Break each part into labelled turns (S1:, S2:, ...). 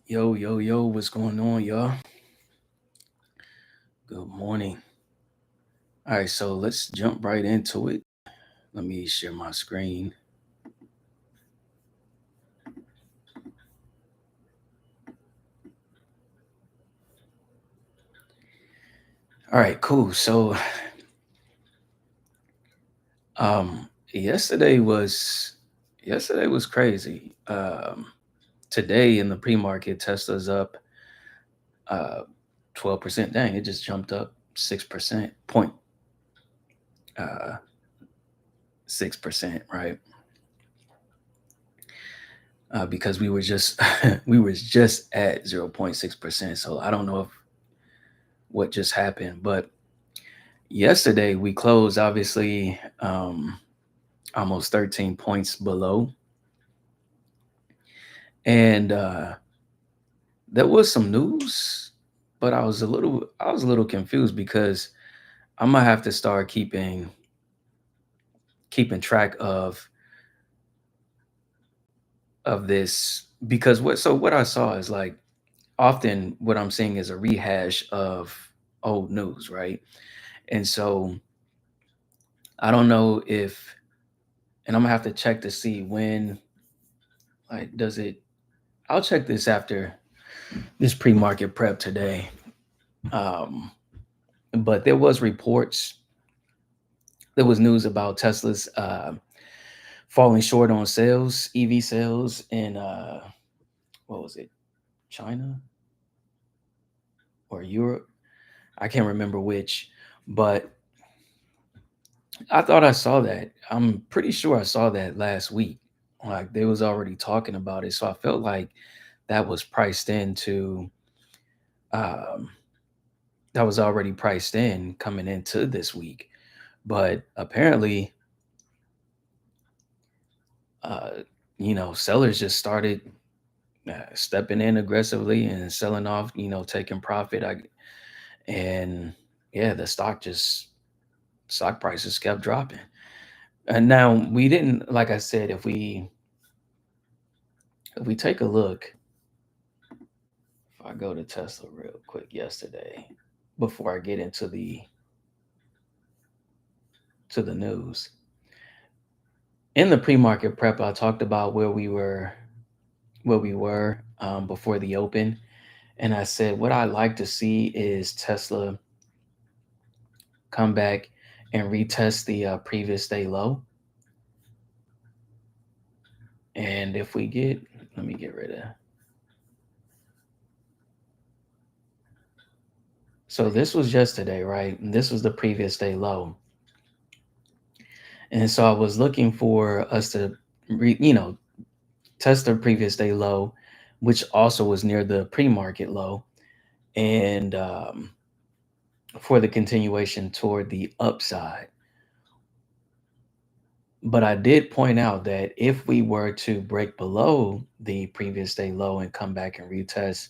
S1: Yo, yo, yo, what's going on, y'all? Good morning. All right, so let's jump right into it. Let me share my screen. All right, cool. So, yesterday was crazy. Today in the pre-market, Tesla's up 12%. Dang, it just jumped up 6%, point 6%, right? Because we were just we were just at 0.6%. So I don't know if what just happened, but yesterday we closed obviously almost 13 points below, and there was some news, but I was a little confused because I'm gonna have to start keeping track of this because what I saw is like often what I'm seeing is a rehash of old news, right? And so I don't know if, and I'm gonna have to check to see when, like, does it? I'll check this after this pre-market prep today. Um, but there was reports, there was news about Tesla's falling short on sales, EV sales in what was it, China or Europe? I can't remember which, but I thought I saw that. I'm pretty sure I saw that last week. Like they was already talking about it, so I felt like that was priced into um, that was already priced in coming into this week. But apparently, uh, sellers just started stepping in aggressively and selling off, taking profit. And yeah, the stock prices kept dropping. And now we didn't, like I said, if we take a look, if I go to Tesla real quick yesterday, before I get into the news, in the pre-market prep, I talked about where we were before the open, and I said what I like to see is Tesla come back and retest the previous day low. And if we get, let me get rid of. So this was yesterday, right? And this was the previous day low. And so I was looking for us to, test the previous day low, which also was near the pre-market low, and for the continuation toward the upside. But I did point out that if we were to break below the previous day low and come back and retest,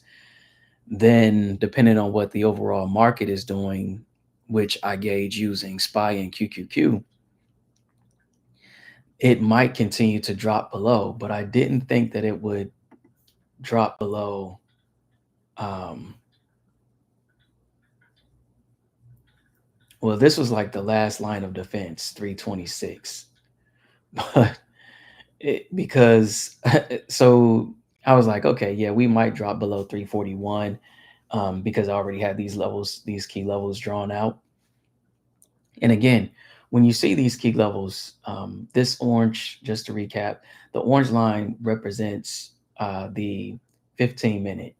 S1: then depending on what the overall market is doing, which I gauge using SPY and QQQ, it might continue to drop below. But I didn't think that it would drop below. Um, well, this was like the last line of defense, 326. But because so I was like, okay, yeah, we might drop below 341 because I already had these levels, these key levels drawn out. And again, when you see these key levels, this orange, just to recap, the orange line represents the 15 minute,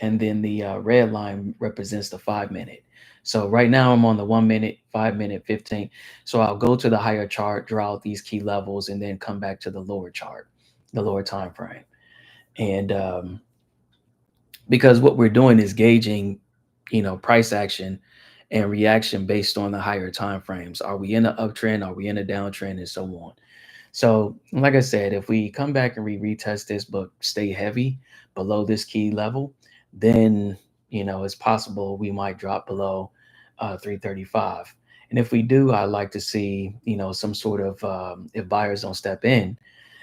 S1: and then the red line represents the 5 minute. So right now I'm on the 1 minute, 5 minute, 15. So I'll go to the higher chart, draw out these key levels, and then come back to the lower chart, the lower time frame. And because what we're doing is gauging, price action and reaction based on the higher time frames. Are we in an uptrend? Are we in a downtrend? And so on. So, like I said, if we come back and we retest this, but stay heavy below this key level, then it's possible we might drop below 335. And if we do, I'd like to see some sort of if buyers don't step in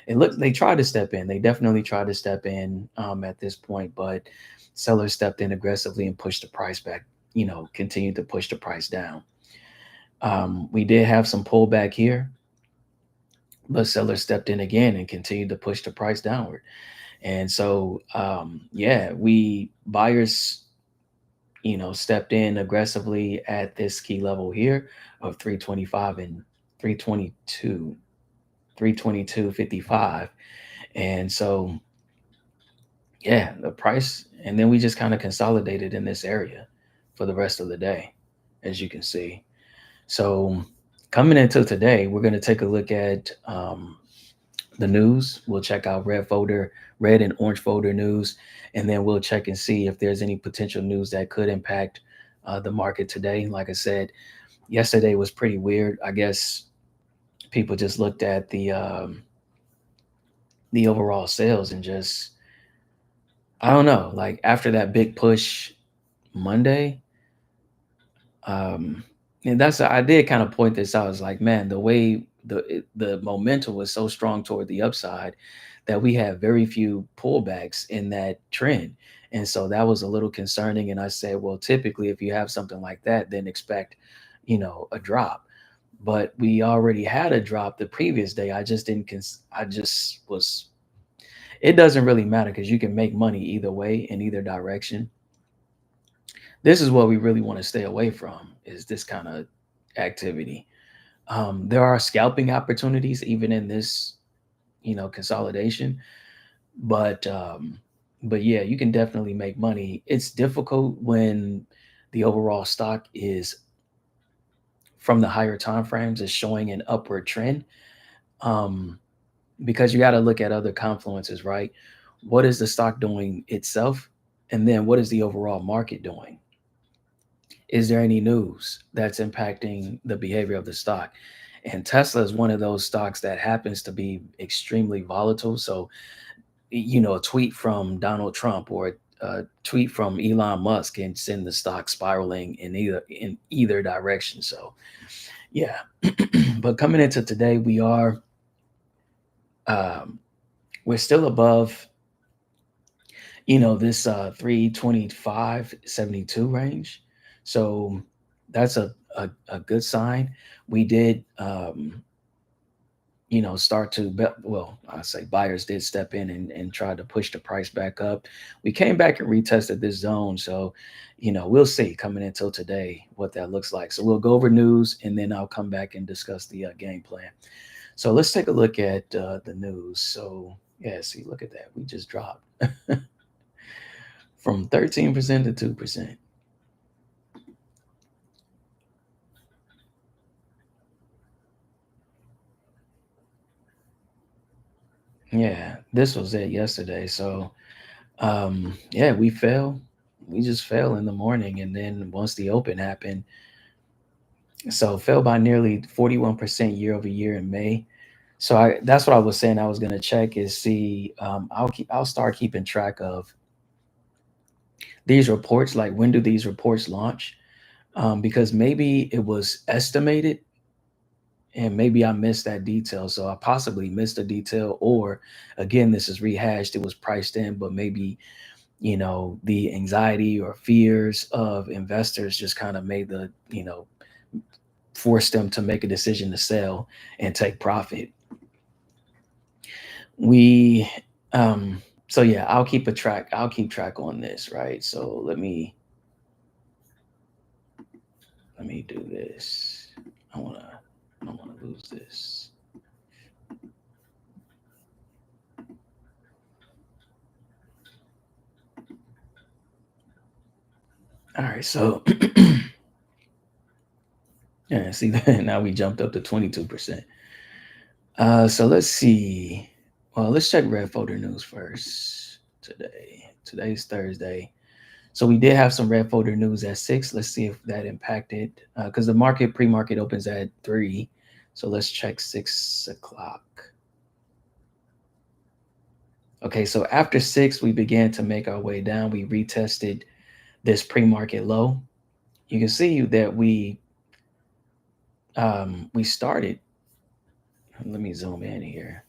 S1: It looks they tried to step in. They definitely tried to step in at this point, but sellers stepped in aggressively and pushed the price back. Continued to push the price down. We did have some pullback here, but sellers stepped in again and continued to push the price downward. And so, yeah, we buyers, stepped in aggressively at this key level here of 325 and 322, 322.55. And so, yeah, the price, and then we just kind of consolidated in this area for the rest of the day, as you can see. So, coming into today, we're going to take a look at the news. We'll check out red and orange folder news, and then we'll check and see if there's any potential news that could impact the market today. Like I said, yesterday was pretty weird. I guess people just looked at the overall sales and just, I don't know, like after that big push Monday. Um, and I did kind of point this out. It's like, man, the way the momentum was so strong toward the upside that we had very few pullbacks in that trend. And so that was a little concerning. And I said, well, typically if you have something like that, then expect, a drop. But we already had a drop the previous day. I just didn't I just was it doesn't really matter because you can make money either way in either direction. This is what we really want to stay away from, is this kind of activity. There are scalping opportunities even in this, consolidation, but yeah, you can definitely make money. It's difficult when the overall stock is, from the higher time frames, is showing an upward trend, um, because you got to look at other confluences, right? What is the stock doing itself, and then what is the overall market doing? Is there any news that's impacting the behavior of the stock? And Tesla is one of those stocks that happens to be extremely volatile. So, a tweet from Donald Trump or a tweet from Elon Musk can send the stock spiraling in either direction. So, yeah. But coming into today, um, we're still above, this 325.72 range. So that's a good sign. We did, start to, well, I say buyers did step in and try to push the price back up. We came back and retested this zone. So, we'll see coming until today what that looks like. So we'll go over news and then I'll come back and discuss the game plan. So let's take a look at the news. So, yeah, see, look at that. We just dropped from 13% to 2%. Yeah, this was it yesterday. So, yeah, we fell. We just fell in the morning. And then once the open happened, so fell by nearly 41% year over year in May. So that's what I was saying. I was going to check is see, I'll start keeping track of these reports. Like, when do these reports launch? Because maybe it was estimated and maybe I missed that detail. So I possibly missed a detail, or again, this is rehashed. It was priced in, but maybe, the anxiety or fears of investors just kind of made forced them to make a decision to sell and take profit. We, so yeah, I'll keep track on this, right? So let me do this. I don't want to lose this. All right, so yeah, see that now we jumped up to 22%. So let's see. Well, let's check red folder news first today. Today's Thursday. So we did have some red folder news at 6. Let's see if that impacted, because the pre-market opens at 3. So let's check 6 o'clock. Okay, so after 6, we began to make our way down. We retested this pre-market low. You can see that we started. Let me zoom in here.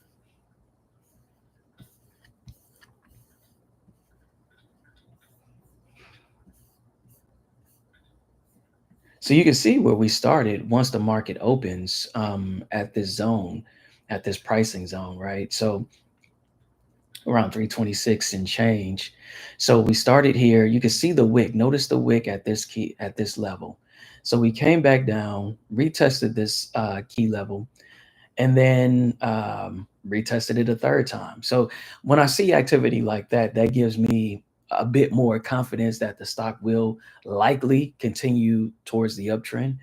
S1: So you can see where we started once the market opens at this zone, at this pricing zone, right? So around 326 and change. So we started here. You can see the wick. Notice the wick at this key at this level. So we came back down, retested this key level, and then retested it a third time. So when I see activity like that, that gives me a bit more confidence that the stock will likely continue towards the uptrend,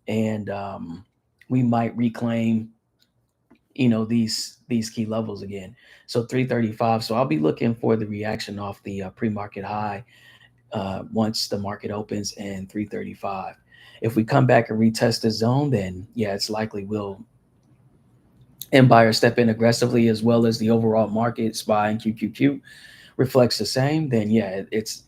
S1: and we might reclaim, these key levels again. So 335. So I'll be looking for the reaction off the pre-market high once the market opens and 335. If we come back and retest the zone, then yeah, it's likely we'll and buyers step in aggressively, as well as the overall market SPY and QQQ reflects the same, then yeah, it's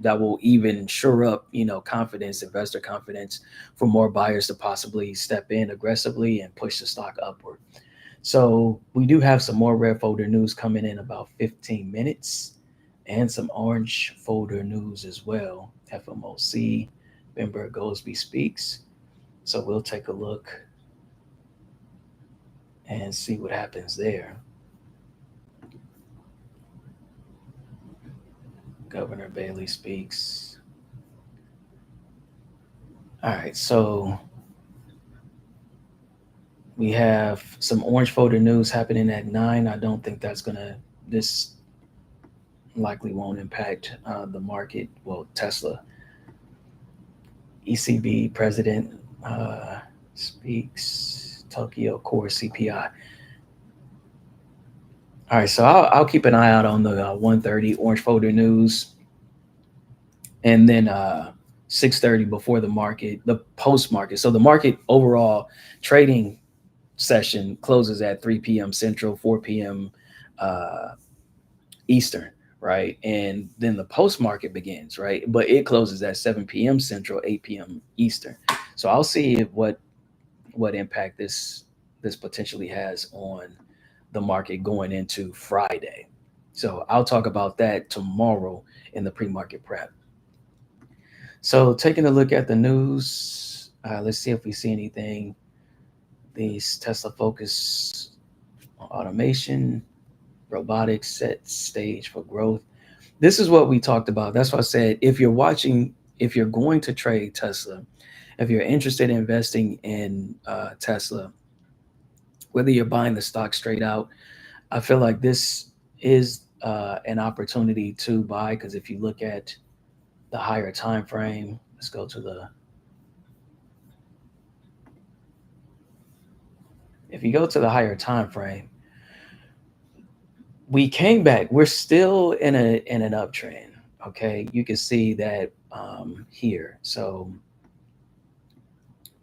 S1: that will even shore up, confidence, investor confidence, for more buyers to possibly step in aggressively and push the stock upward. So we do have some more red folder news coming in about 15 minutes, and some orange folder news as well. FMOC, Bimber Goldsby speaks. So we'll take a look and see what happens there. Governor Bailey speaks. All right, so we have some orange folder news happening at 9. I don't think this likely won't impact the market. Well, Tesla. ECB president speaks. Tokyo core CPI. All right, so I'll keep an eye out on the 1:30 orange folder news, and then 6:30 before the market, the post market. So the market overall trading session closes at 3 p.m. Central, 4 p.m. Uh, Eastern, right? And then the post market begins, right? But it closes at 7 p.m. Central, 8 p.m. Eastern. So I'll see what impact this potentially has on the market going into Friday. So I'll talk about that tomorrow in the pre-market prep. So taking a look at the news, let's see if we see anything. These Tesla focus on automation, robotics set stage for growth. This is what we talked about. That's why I said, if you're going to trade Tesla, if you're interested in investing in Tesla, whether you're buying the stock straight out, I feel like this is an opportunity to buy, because if you look at the higher time frame, let's go to the if you go to the higher time frame, we came back. We're still in an uptrend. Okay, you can see that here. So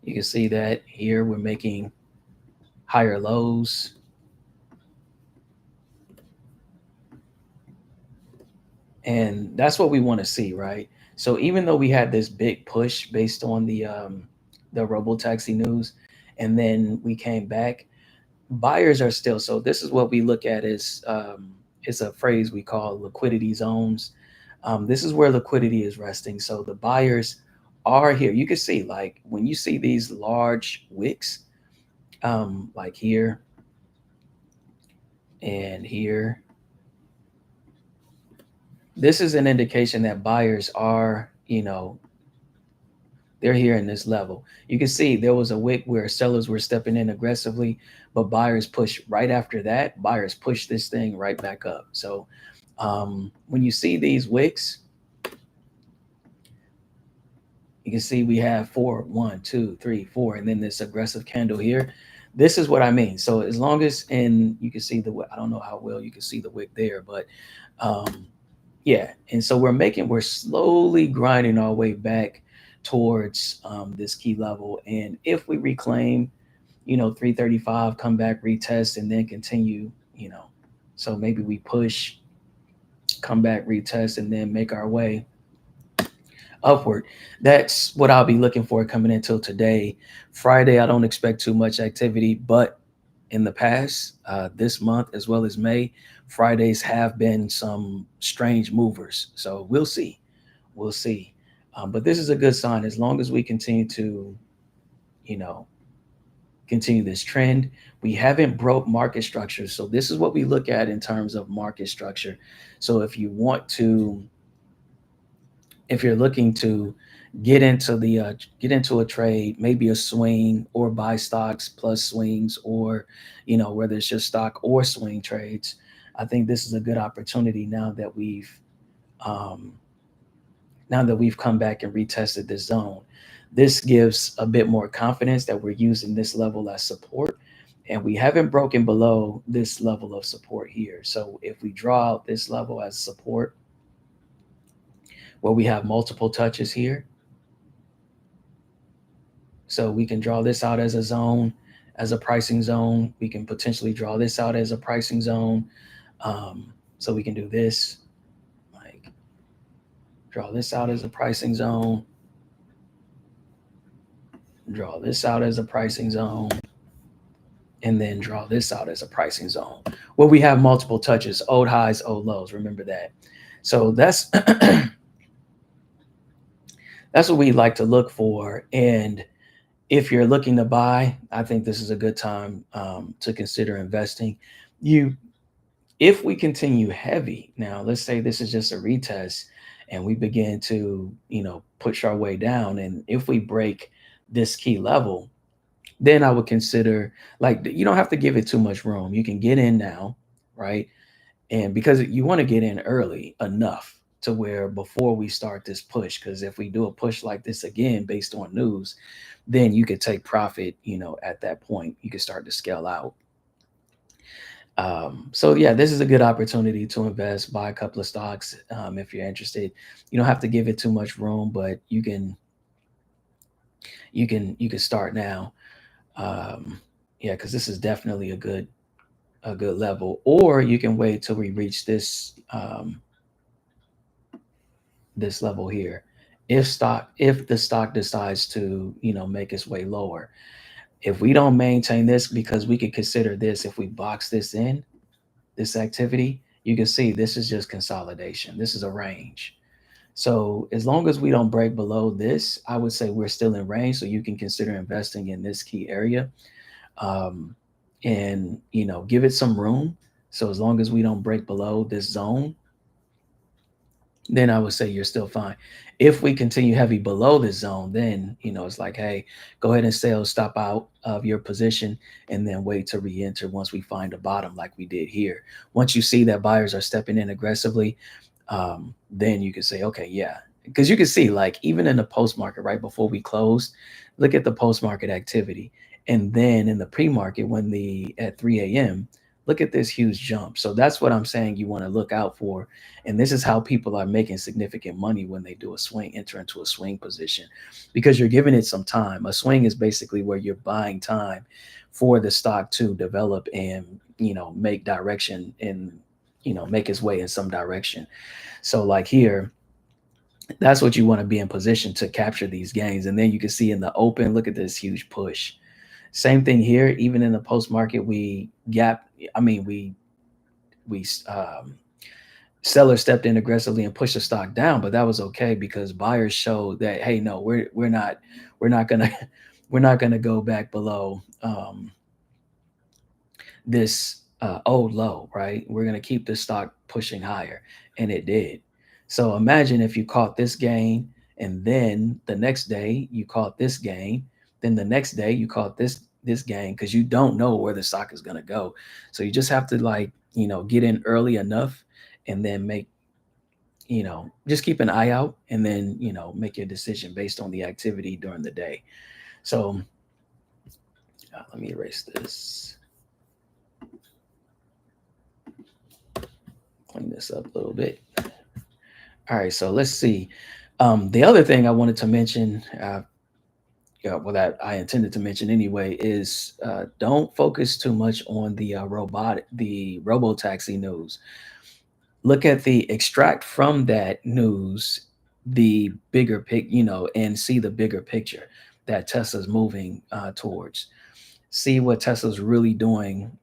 S1: you can see that here we're making higher lows, and that's what we want to see, right? So even though we had this big push based on the robotaxi news, and then we came back, buyers are still. So this is what we look at as it's a phrase we call liquidity zones. This is where liquidity is resting. So the buyers are here. You can see, like, when you see these large wicks, like here and here, this is an indication that buyers are, they're here in this level. You can see there was a wick where sellers were stepping in aggressively, but buyers push right after that. Buyers push this thing right back up. So when you see these wicks, you can see we have four, 1, 2, 3, 4, and then this aggressive candle here. This is what I mean. So as long as, and you can see I don't know how well you can see the wick there, but um, yeah. And so we're slowly grinding our way back towards this key level. And if we reclaim, 335, come back, retest, and then continue, so maybe we push, come back, retest, and then make our way upward. That's what I'll be looking for coming into today. Friday, I don't expect too much activity, but in the past, this month as well as May, Fridays have been some strange movers. So we'll see. We'll see. But this is a good sign as long as we continue to, you know, continue this trend. We haven't broke market structure. So this is what we look at in terms of market structure. So if you want to, if you're looking to get into a trade, maybe a swing or buy stocks plus swings, or whether it's just stock or swing trades, I think this is a good opportunity um, now that we've come back and retested this zone. This gives a bit more confidence that we're using this level as support, and we haven't broken below this level of support here. So if we draw out this level as support, where we have multiple touches here, so we can draw this out as a zone, as a pricing zone. We can potentially draw this out as a pricing zone. So we can do this, like draw this out as a pricing zone, draw this out as a pricing zone, and then draw this out as a pricing zone where we have multiple touches, old highs, old lows. Remember that. So that's that's what we like to look for. And if you're looking to buy, I think this is a good time to consider investing. You, if we continue heavy now, let's say this is just a retest, and we begin to push our way down, and if we break this key level, then I would consider, like, you don't have to give it too much room. You can get in now, right? And because you want to get in early enough to where before we start this push, because if we do a push like this again based on news, then you could take profit. At that point, you can start to scale out. So yeah, this is a good opportunity to invest, buy a couple of stocks if you're interested. You don't have to give it too much room, but you can start now. Um, yeah, because this is definitely a good level. Or you can wait till we reach this level here. If the stock decides to make its way lower, if we don't maintain this, because we could consider this, if we box this in, this activity, you can see this is just consolidation. This is a range. So as long as we don't break below this, I would say we're still in range. So you can consider investing in this key area, um, and give it some room. So as long as we don't break below this zone, then I would say you're still fine. If we continue heavy below this zone, then it's like, hey, go ahead and sell, stop out of your position, and then wait to re-enter once we find a bottom, like we did here. Once you see that buyers are stepping in aggressively, then you can say, okay, yeah, because you can see, like, even in the post market right before we closed, look at the post market activity, and then in the pre market when the at 3 a.m. Look at this huge jump. So that's what I'm saying you want to look out for, and this is how people are making significant money when they do a swing, enter into a swing position, because you're giving it some time. A swing is basically where you're buying time for the stock to develop and make direction and make its way in some direction. So like here, that's what you want to be in position to capture these gains. And then you can see in the open, look at this huge push. Same thing here. Even in the post market, we gap. I mean, we sellers stepped in aggressively and pushed the stock down, but that was okay because buyers showed that, hey, no, we're not gonna we're not gonna go back below this old low, right? We're gonna keep the stock pushing higher, and it did. So imagine if you caught this gain, and then the next day you caught this gain, then the next day you caught this gain, because you don't know where the stock is gonna go. So you just have to, like, get in early enough, and then just keep an eye out, and then make your decision based on the activity during the day. So let me erase this, clean this up a little bit. All right, so let's see. The other thing I wanted to mention, yeah, well, that I intended to mention anyway, is don't focus too much on the robotaxi news. Look at the extract from that news the bigger and see the bigger picture that Tesla's moving towards. See what Tesla's really doing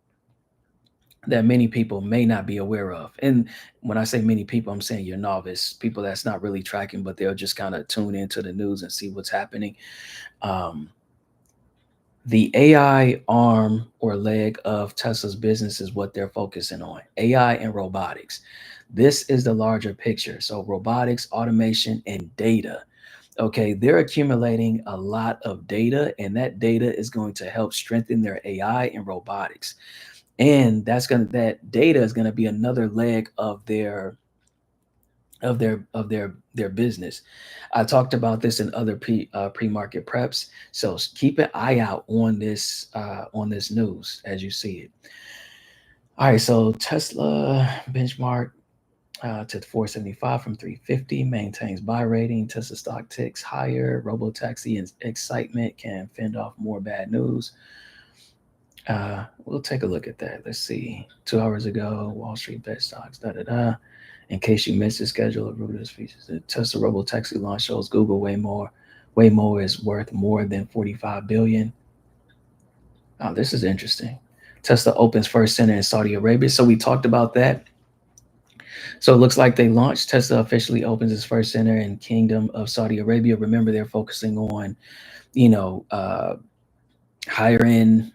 S1: that many people may not be aware of. And when I say many people, I'm saying your novice, people that's not really tracking, but they'll just kind of tune into the news and see what's happening. Um, the AI arm or leg of Tesla's business is what they're focusing on, AI and robotics. This is the larger picture. So, robotics, automation, and data. Okay, they're accumulating a lot of data, and that data is going to help strengthen their AI and robotics. And that data is gonna be another leg of their business. I talked about this in other pre-market preps. So keep an eye out on this news as you see it. All right, so Tesla benchmark to 475 from 350, maintains buy rating. Tesla stock ticks higher. Robotaxi and excitement can fend off more bad news. We'll take a look at that. Let's see. 2 hours ago, Wall Street bet stocks. Da da da. In case you missed the schedule of Reuters features, the Tesla Robotaxi launch shows Google Waymo is worth more than 45 billion. Oh, this is interesting. Tesla opens first center in Saudi Arabia. So we talked about that. So it looks like they launched. Tesla officially opens its first center in Kingdom of Saudi Arabia. Remember, they're focusing on, you know, higher end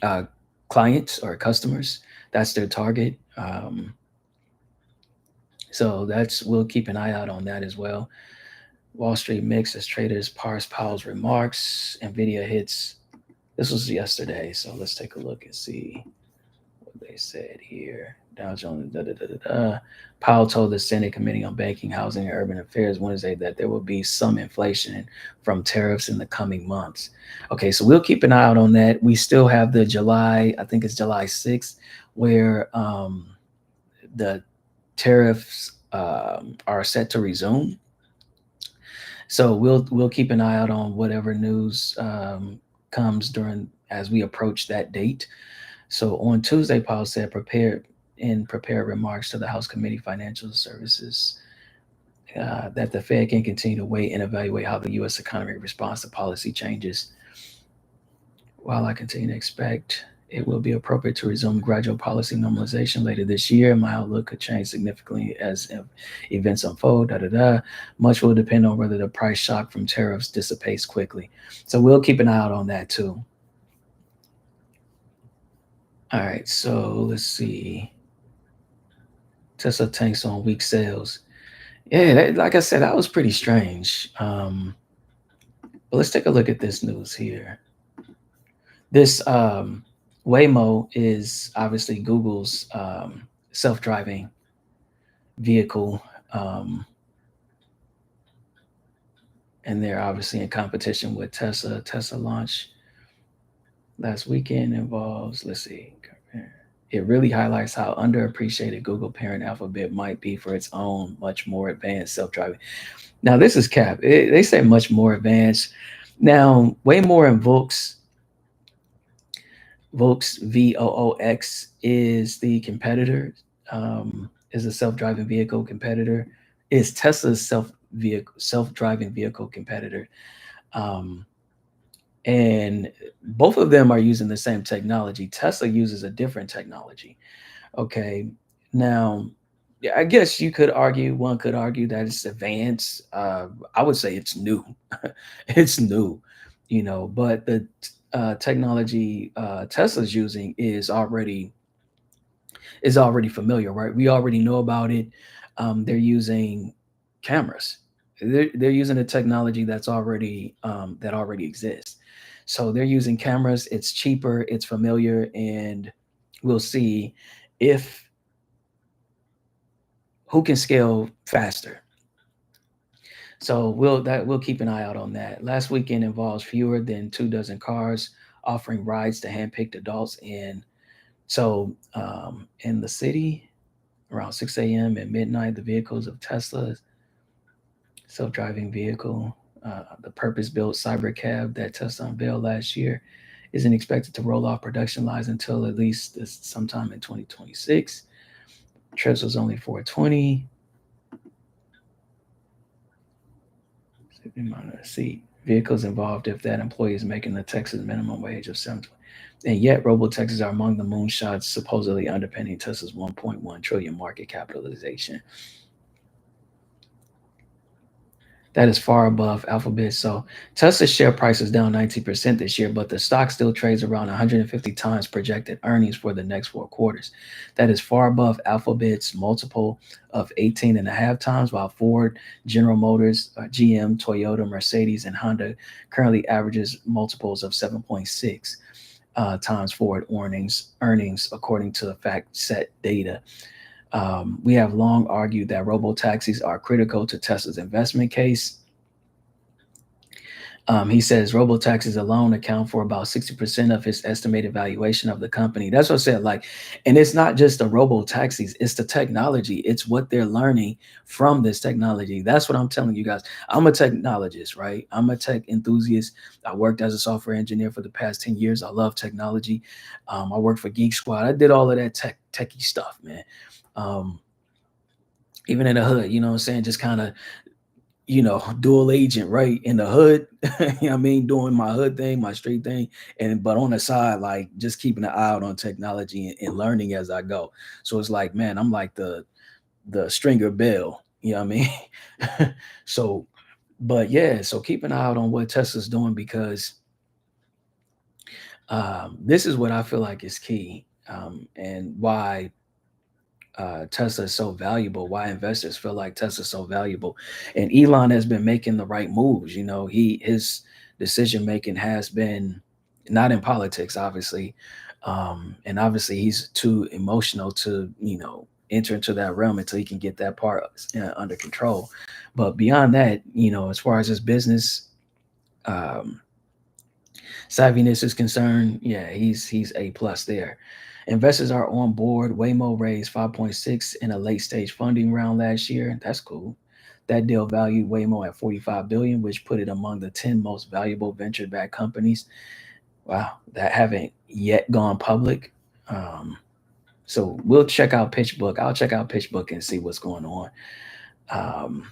S1: uh, clients or customers. That's their target. So we'll keep an eye out on that as well. Wall Street mix as traders parse Powell's remarks. Nvidia hits. This was yesterday, so let's take a look and see what they said here. Dow Jones. Da, da, da, da, da. Powell told the Senate Committee on Banking, Housing, and Urban Affairs Wednesday that there will be some inflation from tariffs in the coming months. Okay, so we'll keep an eye out on that. We still have the July, I think it's July 6th, where the tariffs are set to resume. So we'll keep an eye out on whatever news comes during as we approach that date. So on Tuesday, Powell said prepared remarks to the House Committee Financial Services that the Fed can continue to wait and evaluate how the U.S. economy responds to policy changes. While I continue to expect it will be appropriate to resume gradual policy normalization later this year, my outlook could change significantly as events unfold. Da, da, da. Much will depend on whether the price shock from tariffs dissipates quickly. So we'll keep an eye out on that too. All right, so let's see. Tesla tanks on weak sales. Yeah, like I said, that was pretty strange. But let's take a look at this news here. This Waymo is obviously Google's self-driving vehicle, um, and they're obviously in competition with Tesla. Tesla launch last weekend involves, let's see, it really highlights how underappreciated Google parent Alphabet might be for its own much more advanced self-driving. Now, this is cap. They say much more advanced. Now, way more in Volks VOOX is the competitor, is a self-driving vehicle competitor, is Tesla's self-driving vehicle competitor. Um, and both of them are using the same technology. Tesla uses a different technology. Okay. Now, yeah, I guess one could argue that it's advanced. I would say it's new. It's new, but the technology Tesla's using is already familiar, right? We already know about it. They're using cameras. They're using a technology that already exists. So they're using cameras. It's cheaper. It's familiar, and we'll see if who can scale faster. So we'll keep an eye out on that. Last weekend involves fewer than 2 dozen cars offering rides to handpicked adults in the city around 6 a.m. and midnight. The vehicles of Tesla's self-driving vehicle, the purpose-built cyber cab that Tesla unveiled last year, isn't expected to roll off production lines until at least sometime in 2026. Trips was only 420. Seat. vehicles involved if that employee is making the Texas minimum wage of 7. And yet, robotaxis are among the moonshots supposedly underpinning Tesla's 1.1 trillion market capitalization. That is far above Alphabet. So Tesla's share price is down 19% this year, but the stock still trades around 150 times projected earnings for the next 4 quarters. That is far above Alphabet's multiple of 18 and a half times, while Ford, General Motors, GM, Toyota, Mercedes, and Honda currently averages multiples of 7.6 times forward earnings according to the fact set data. We have long argued that robo-taxis are critical to Tesla's investment case. He says robo-taxis alone account for about 60% of his estimated valuation of the company. That's what I said. Like, and it's not just the robo-taxis, it's the technology. It's what they're learning from this technology. That's what I'm telling you guys. I'm a technologist, right? I'm a tech enthusiast. I worked as a software engineer for the past 10 years. I love technology. I worked for Geek Squad. I did all of that techie stuff, man. Um, Even in the hood, you know what I'm saying? Just kind of, dual agent, right? In the hood, you know what I mean? Doing my hood thing, my street thing. But on the side, like just keeping an eye out on technology and learning as I go. So it's like, man, I'm like the stringer bell, you know what I mean? So, but yeah, so keep an eye out on what Tesla's doing because this is what I feel like is key. And why Tesla is so valuable, why investors feel like Tesla is so valuable. And Elon has been making the right moves. His decision making has been not in politics, obviously. And obviously he's too emotional to, enter into that realm until he can get that part under control. But beyond that, as far as his business, um, savviness is concerned, yeah, he's A plus there. Investors are on board. Waymo raised 5.6 in a late stage funding round last year. That's cool. That deal valued Waymo at 45 billion, which put it among the 10 most valuable venture-backed companies. Wow, that haven't yet gone public. Um, so we'll check out PitchBook. I'll check out PitchBook and see what's going on.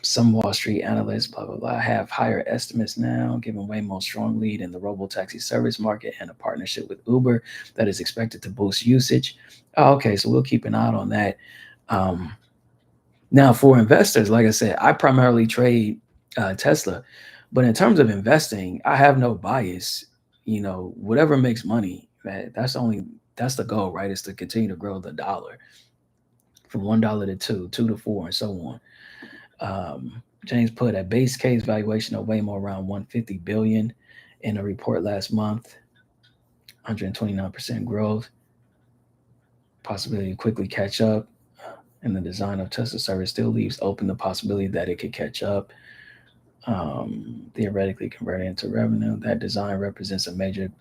S1: Some Wall Street analysts, blah, blah, blah, have higher estimates now, giving Waymo strong lead in the robotaxi service market and a partnership with Uber that is expected to boost usage. Oh, okay, so we'll keep an eye on that. Um, Now, for investors, like I said, I primarily trade Tesla, but in terms of investing, I have no bias. Whatever makes money, that's the goal, right? Is to continue to grow the dollar from $1 to two, two to four, and so on. James put a base case valuation of way more around 150 billion in a report last month, 129% growth, possibility to quickly catch up. And the design of Tesla service still leaves open the possibility that it could catch up, theoretically converted into revenue. That design represents a major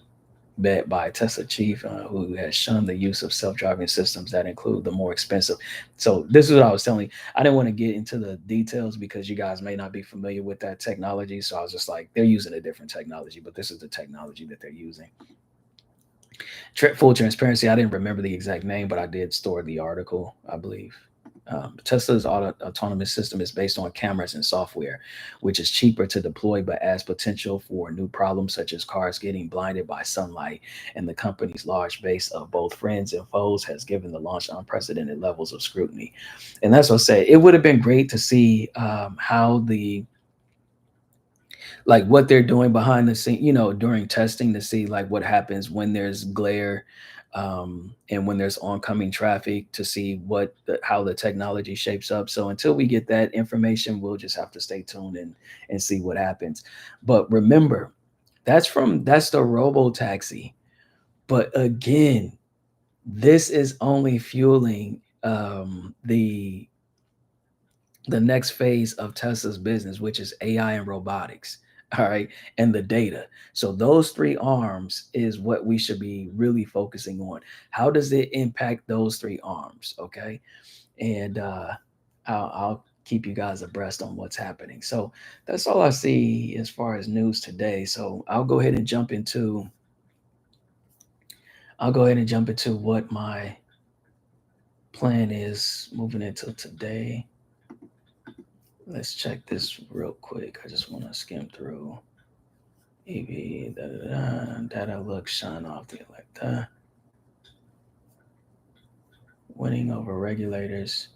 S1: bet by Tesla chief who has shunned the use of self-driving systems that include the more expensive. So this is what I was telling you. I didn't want to get into the details because you guys may not be familiar with that technology. So I was just like, they're using a different technology, but this is the technology that they're using. Full transparency, I didn't remember the exact name, but I did store the article, I believe. Tesla's autonomous system is based on cameras and software, which is cheaper to deploy but adds potential for new problems such as cars getting blinded by sunlight. And the company's large base of both friends and foes has given the launch unprecedented levels of scrutiny. And that's what I say. It would have been great to see how what they're doing behind the scene, during testing to see like what happens when there's glare and when there's oncoming traffic to see how the technology shapes up. So until we get that information, we'll just have to stay tuned and see what happens. But remember, that's the robo taxi. But again, this is only fueling the next phase of Tesla's business, which is AI and robotics. All right. And the data. So those three arms is what we should be really focusing on. How does it impact those three arms? Okay. And I'll keep you guys abreast on what's happening. So that's all I see as far as news today. So I'll go ahead and jump into what my plan is moving into today. Let's check this real quick. I just want to skim through. EV, data looks shine off the elect, winning over regulators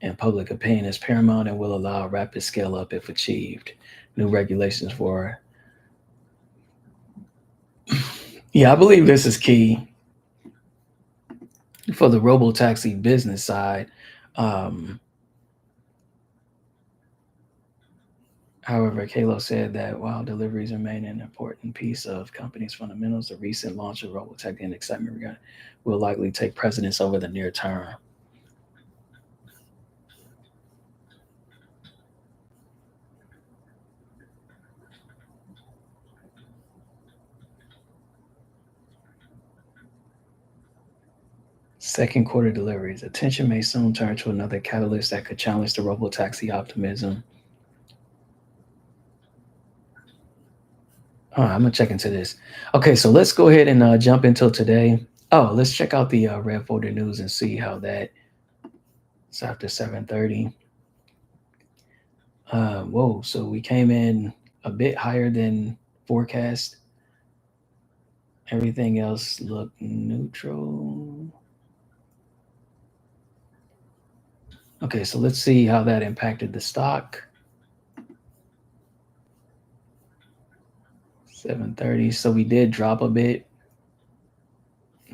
S1: and public opinion is paramount and will allow rapid scale up if achieved. New regulations for, yeah, I believe this is key for the robotaxi business side. Um, However, Kalo said that while deliveries remain an important piece of company's fundamentals, the recent launch of Robotaxi and excitement will likely take precedence over the near term. Second quarter deliveries. Attention may soon turn to another catalyst that could challenge the robotaxi optimism. I'm gonna check into this. Okay, so let's go ahead and jump into today. Oh, let's check out the red folder news and see how that. It's after 7:30. Whoa, so we came in a bit higher than forecast. Everything else looked neutral. Okay, so let's see how that impacted the stock. 7:30. So we did drop a bit.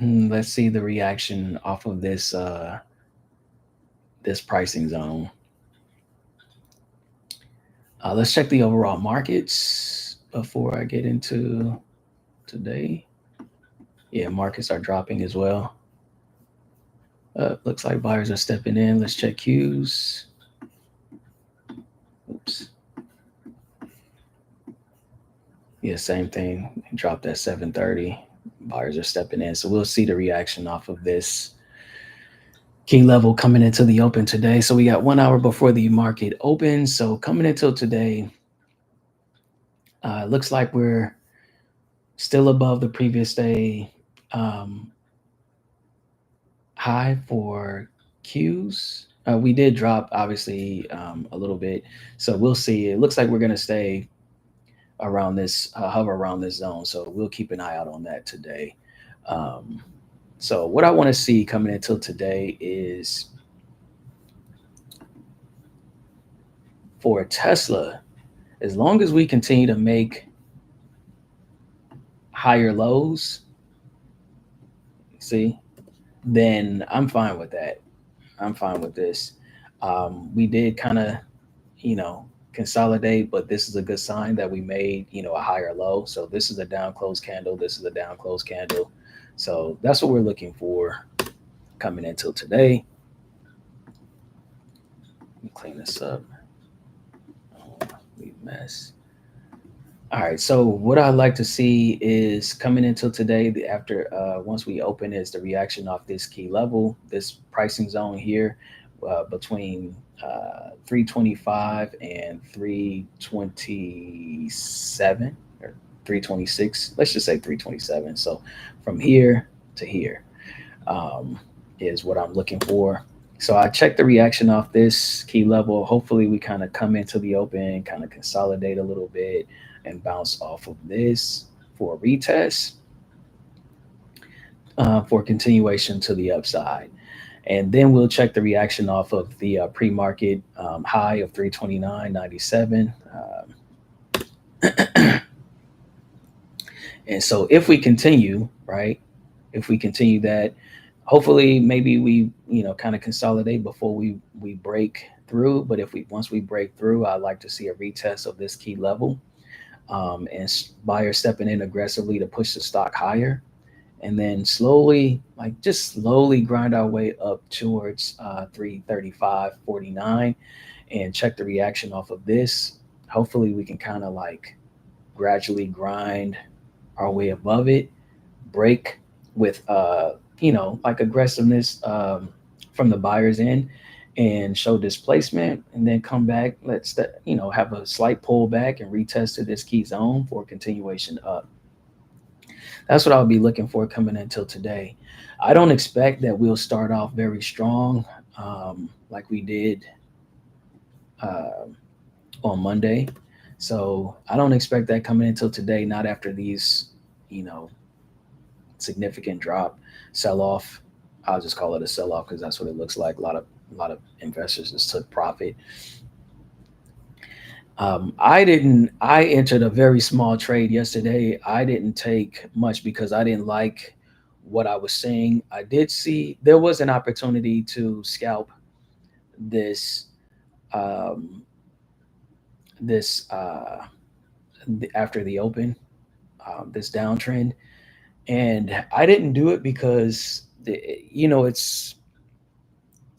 S1: Let's see the reaction off of this pricing zone. Let's check the overall markets before I get into today. Yeah, markets are dropping as well. Looks like buyers are stepping in. Let's check Qs. Oops. Yeah, same thing. Dropped at 7:30. Buyers are stepping in. So we'll see the reaction off of this key level coming into the open today. So we got 1 hour before the market opens. So coming into today, looks like we're still above the previous day um, high for Qs. We did drop obviously a little bit. So we'll see. It looks like we're going to stay around this, hover around this zone. So we'll keep an eye out on that today. Um, so what I want to see coming into today is for Tesla, as long as we continue to make higher lows, see, then I'm fine with that. I'm fine with this. We did kind of, you know, consolidate, but this is a good sign that we made, a higher low. So this is a down close candle. This is a down close candle. So that's what we're looking for coming into today. Let me clean this up. We mess. All right. So what I'd like to see is coming into today, after once we open, is the reaction off this key level, this pricing zone here, between 325 and 327 or 326. Let's just say 327. So from here to here is what I'm looking for. So I checked the reaction off this key level. Hopefully we kind of come into the open, kind of consolidate a little bit and bounce off of this for a retest, for continuation to the upside. And then we'll check the reaction off of the pre-market high of 329.97. And so if we continue, right, if we continue that, hopefully maybe we, kind of consolidate before we break through. But if we once we break through, I'd like to see a retest of this key level, and buyers stepping in aggressively to push the stock higher, and then slowly, like just slowly grind our way up towards 335.49 and check the reaction off of this. Hopefully we can kind of like gradually grind our way above it, break with like aggressiveness from the buyers in, and show displacement, and then come back. Let's have a slight pullback and retest to this key zone for continuation up. That's what I'll be looking for coming until today. I don't expect that we'll start off very strong, like we did uh, on Monday. So I don't expect that coming until today, not after these, you know, significant drop, sell off. I'll just call it a sell off because that's what it looks like. A lot of investors just took profit. I didn't. I entered a very small trade yesterday. I didn't take much because I didn't like what I was seeing. I did see there was an opportunity to scalp this um, this after the open, this downtrend, and I didn't do it because it's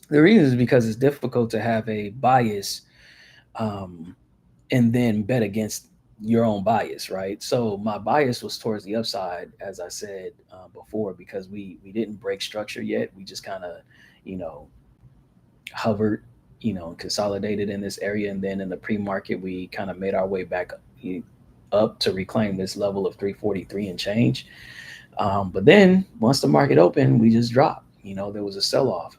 S1: the reason is because it's difficult to have a bias, um, and then bet against your own bias, right? So my bias was towards the upside, as I said before, because we didn't break structure yet. We just kind of, you know, hovered, and consolidated in this area, and then in the pre-market, we kind of made our way back up to reclaim this level of 343 and change. But then once the market opened, we just dropped. There was a sell-off.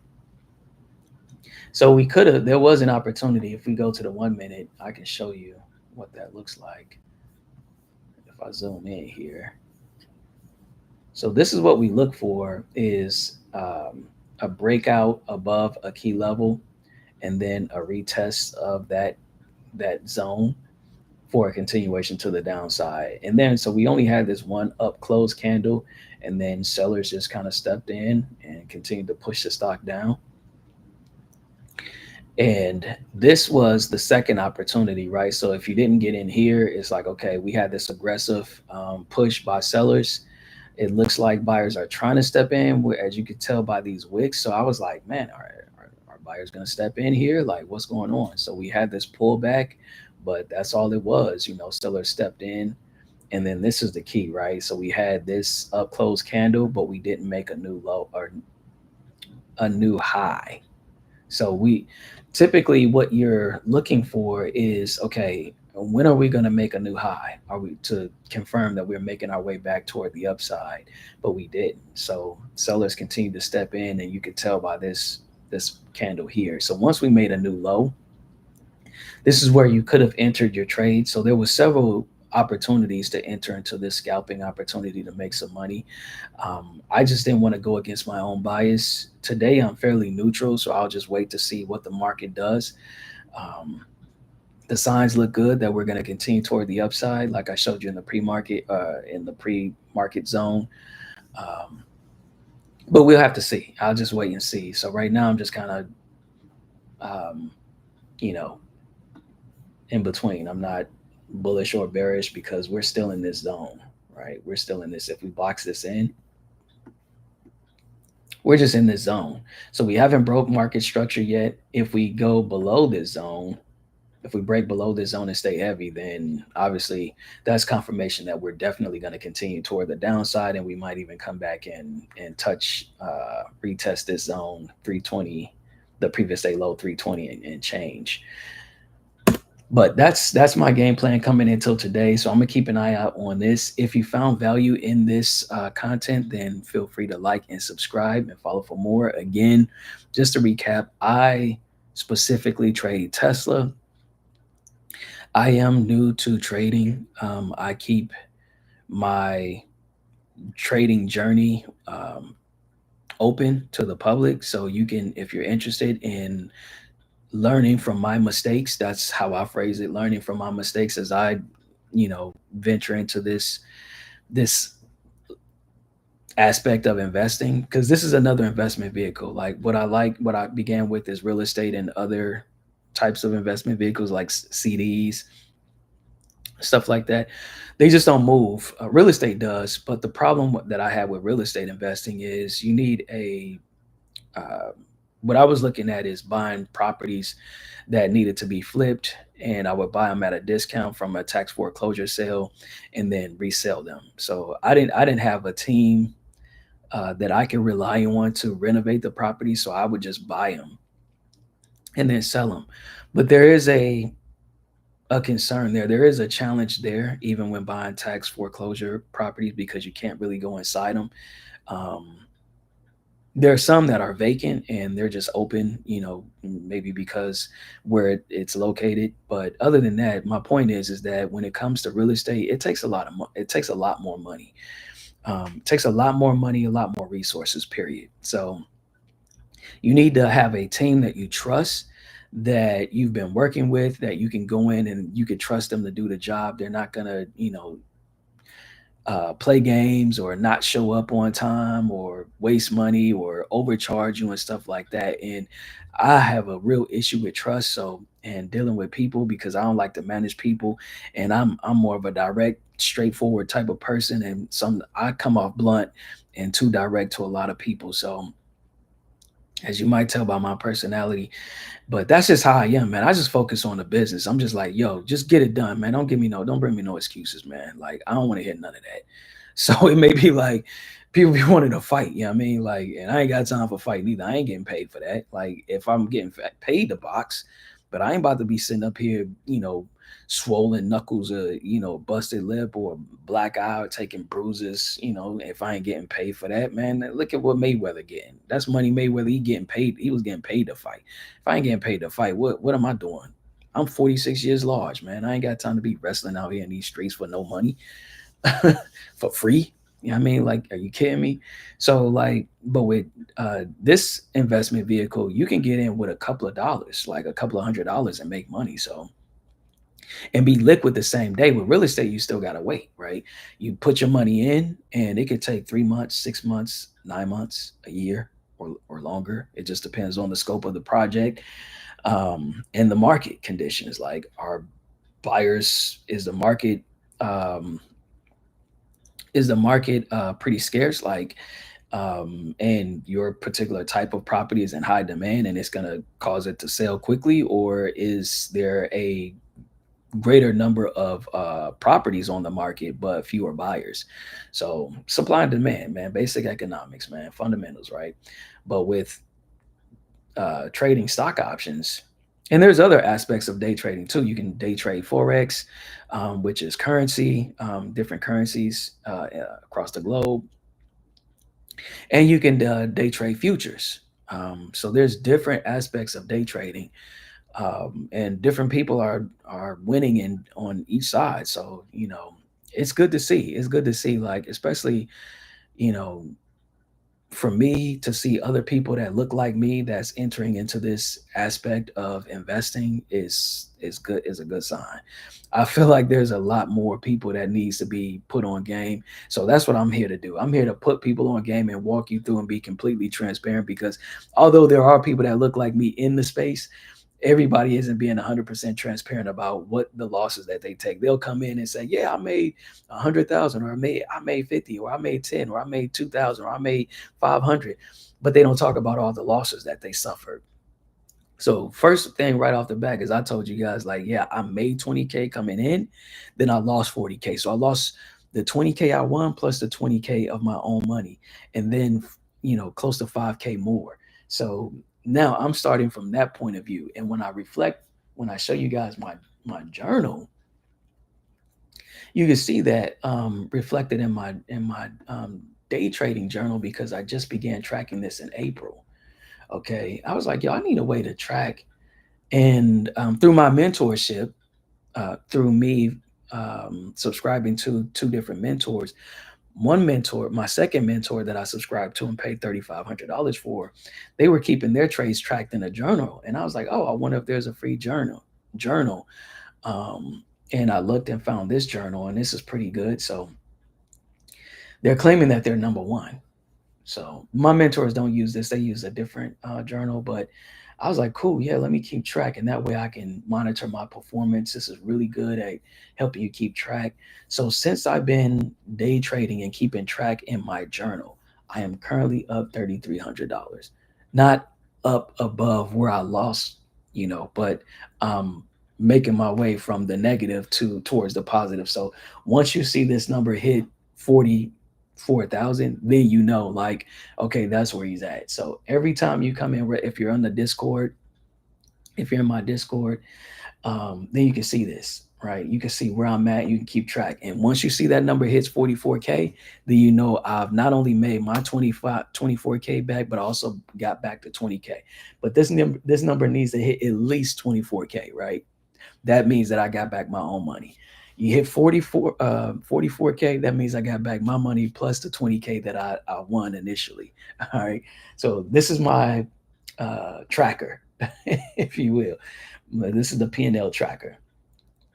S1: So we could have, there was an opportunity. If we go to the 1 minute, I can show you what that looks like. If I zoom in here. So this is what we look for is a breakout above a key level and then a retest of that zone for a continuation to the downside. And then so we only had this one up close candle, and then sellers just kind of stepped in and continued to push the stock down. And this was the second opportunity, right? So if you didn't get in here, it's like, okay, we had this aggressive push by sellers. It looks like buyers are trying to step in, as you could tell by these wicks. So I was like, man, are buyers going to step in here? Like, what's going on? So we had this pullback, but that's all it was. Sellers stepped in. And then this is the key, right? So we had this up close candle, but we didn't make a new low or a new high. So we typically what you're looking for is, okay, when are we going to make a new high? Are we to confirm that we're making our way back toward the upside? But we didn't. So sellers continue to step in, and you can tell by this candle here. So once we made a new low, this is where you could have entered your trade. So there were several opportunities to enter into this scalping opportunity to make some money. I just didn't want to go against my own bias. Today, I'm fairly neutral, so I'll just wait to see what the market does. Um, the signs look good that we're going to continue toward the upside, like I showed you in the pre-market zone. Um, but we'll have to see. I'll just wait and see. So right now, I'm just kind of, um, you know, in between. I'm not bullish or bearish because we're still in this zone, right? We're still in this. If we box this in, we're just in this zone. So we haven't broke market structure yet. If we go below this zone, if we break below this zone and stay heavy, then obviously that's confirmation that we're definitely going to continue toward the downside, and we might even come back and touch retest this zone 320, the previous day low 320 and change. But that's my game plan coming until today. So I'm gonna keep an eye out on this. If you found value in this content, then feel free to like and subscribe and follow for more. Again, just to recap, I specifically trade Tesla. I am new to trading. I keep my trading journey open to the public, so you can, if you're interested in learning from my mistakes, that's how I phrase it, learning from my mistakes as I venture into this aspect of investing, because this is another investment vehicle. What I began with is real estate and other types of investment vehicles like CDs, stuff like that. They just don't move. Real estate does, but the problem that I had with real estate investing is you need a uh, what I was looking at is buying properties that needed to be flipped, and I would buy them at a discount from a tax foreclosure sale and then resell them. So I didn't have a team that I can rely on to renovate the property, so I would just buy them and then sell them. But there is a concern there. There is a challenge there, even when buying tax foreclosure properties, because you can't really go inside them. Um, There are some that are vacant and they're just open, maybe because where it's located. But other than that, my point is that when it comes to real estate, it takes a lot of it takes a lot more money. It takes a lot more money, a lot more resources. Period. So you need to have a team that you trust, that you've been working with, that you can go in and you can trust them to do the job. They're not gonna, play games or not show up on time or waste money or overcharge you and stuff like that. And I have a real issue with trust. So, and dealing with people, because I don't like to manage people, and I'm more of a direct, straightforward type of person. And some I come off blunt and too direct to a lot of people. So, as you might tell by my personality, but that's just how I am, man. I just focus on the business. I'm just like, yo, just get it done, man. Don't bring me no excuses, man. Like, I don't want to hear none of that. So it may be like people be wanting to fight, you know what I mean? Like, and I ain't got time for fighting either. I ain't getting paid for that. Like, if I'm getting paid to box, but I ain't about to be sitting up here, swollen knuckles, or, busted lip or black eye or taking bruises, if I ain't getting paid for that, man. Look at what Mayweather getting. That's money Mayweather. He getting paid. He was getting paid to fight. If I ain't getting paid to fight, what am I doing? I'm 46 years large, man. I ain't got time to be wrestling out here in these streets for no money. For free. You know what I mean? Like, are you kidding me? So like, but with this investment vehicle, you can get in with a couple of dollars, like a couple of $100, and make money. So, and be liquid the same day. With real estate, you still gotta wait, right? You put your money in, and it could take 3 months, 6 months, 9 months, a year, or longer. It just depends on the scope of the project, and the market conditions. Like, are buyers is the market um, pretty scarce, like, and your particular type of property is in high demand and it's going to cause it to sell quickly, or is there a greater number of properties on the market but fewer buyers? So supply and demand, man, basic economics, man, fundamentals, right? But with trading stock options, and there's other aspects of day trading too. You can day trade forex, which is currency, different currencies across the globe, and you can day trade futures. So there's different aspects of day trading, and different people are winning in on each side. So it's good to see. It's good to see, like, especially, you know for me to see other people that look like me that's entering into this aspect of investing is a good sign. I feel like there's a lot more people that needs to be put on game. So that's what I'm here to do. I'm here to put people on game and walk you through and be completely transparent, because although there are people that look like me in the space, everybody isn't being 100% transparent about what the losses that they take. They'll come in and say, yeah, I made 100,000, or I made 50, or I made 10, or I made 2,000, or I made 500, but they don't talk about all the losses that they suffered. So first thing right off the back is, I told you guys, like, yeah, I made 20K coming in, then I lost 40K. So I lost the 20K I won plus the 20K of my own money, and then close to 5K more. So now I'm starting from that point of view. And when I reflect, when I show you guys my journal, you can see that reflected in my day trading journal, because I just began tracking this in April. Okay, I was like, yo, I need a way to track. And through my mentorship, through me subscribing to two different mentors, one mentor, my second mentor that I subscribed to and paid $3,500 for, they were keeping their trades tracked in a journal. And I was like, oh, I wonder if there's a free journal. Um, and I looked and found this journal, and this is pretty good. So they're claiming that they're number one. So my mentors don't use this; they use a different journal. But I was like, cool, yeah, let me keep track, and that way I can monitor my performance. This is really good at helping you keep track. So since I've been day trading and keeping track in my journal, I am currently up $3,300. Not up above where I lost, but making my way from the negative to towards the positive. So once you see this number hit 44,000, then like, okay, that's where he's at. So every time you come in, if you're on the Discord, if you're in my Discord, then you can see this. right? You can see where I'm at. You can keep track. And once you see that number hits 44K, then you know I've not only made my 24K back, but I also got back to 20K. But this number needs to hit at least 24K, right? That means that I got back my own money. You hit 44K, that means I got back my money plus the 20K that I won initially. All right. So this is my tracker, if you will. This is the P&L tracker.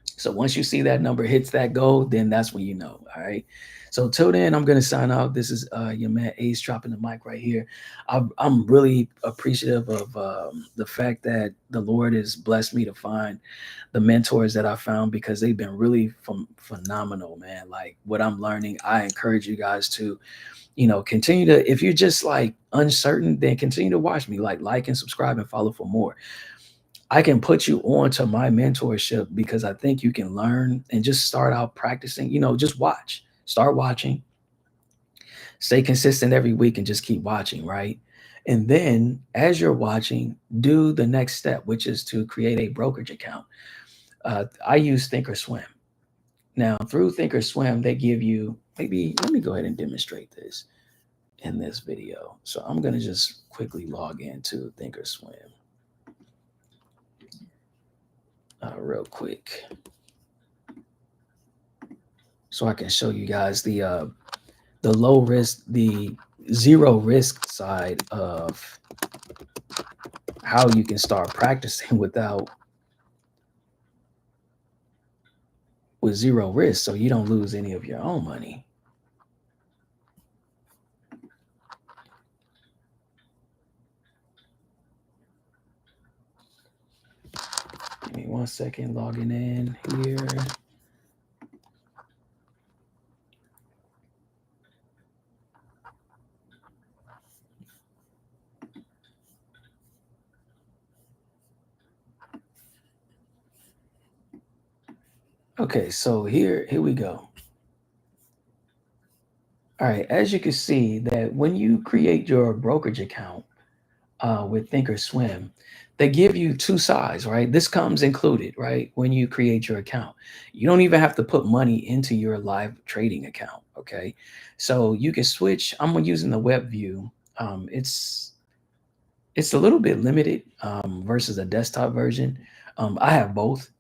S1: So once you see that number hits that goal, then that's when you know. All right. So till then, I'm gonna sign out. This is your man Ace dropping the mic right here. I'm really appreciative of the fact that the Lord has blessed me to find the mentors that I found because they've been really phenomenal, man. Like what I'm learning, I encourage you guys to, continue to. If you're just like uncertain, then continue to watch me. Like and subscribe and follow for more. I can put you on to my mentorship because I think you can learn and just start out practicing, just watch. Start watching, stay consistent every week and just keep watching, right? And then as you're watching, do the next step, which is to create a brokerage account. I use Thinkorswim. Now, through Thinkorswim, they give you maybe, let me go ahead and demonstrate this in this video. So I'm going to just quickly log into Thinkorswim real quick, so I can show you guys the low risk, the zero risk side of how you can start practicing with zero risk, so you don't lose any of your own money. Give me 1 second, logging in here. Okay, so here we go. All right, as you can see that when you create your brokerage account with Thinkorswim, they give you two sides, right? This comes included, right? When you create your account, you don't even have to put money into your live trading account, okay? So you can switch. I'm using the web view. It's a little bit limited versus a desktop version. I have both.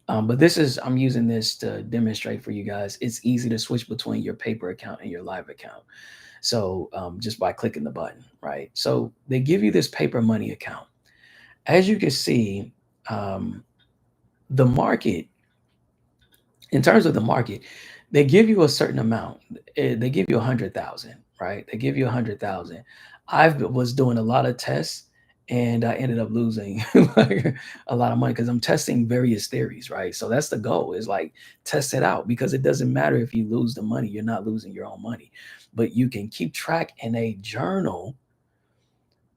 S1: But I'm using this to demonstrate for you guys. It's easy to switch between your paper account and your live account. So just by clicking the button, right? So they give you this paper money account. As you can see, the market, in terms of the market, they give you a certain amount. They give you 100,000, right? They give you 100,000. I was doing a lot of tests and I ended up losing like a lot of money because I'm testing various theories, right? So that's the goal, is like test it out, because it doesn't matter if you lose the money, you're not losing your own money, but you can keep track in a journal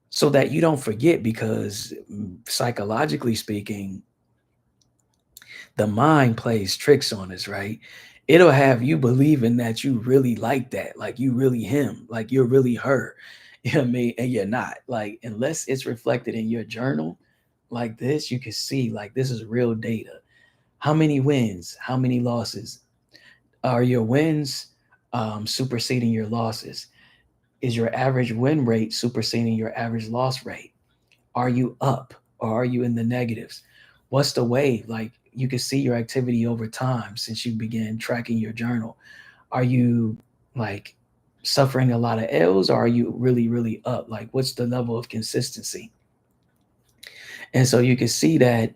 S1: so that you don't forget, because psychologically speaking, the mind plays tricks on us, right? It'll have you believing that you really like that, like you really him, like you're really her. You know what I mean? And you're not. Like, unless it's reflected in your journal like this, you can see like this is real data. How many wins, how many losses? Are your wins superseding your losses? Is your average win rate superseding your average loss rate? Are you up or are you in the negatives? What's the wave? Like, you can see your activity over time since you began tracking your journal. Are you like suffering a lot of L's, or are you really, really up? Like, what's the level of consistency? And so you can see that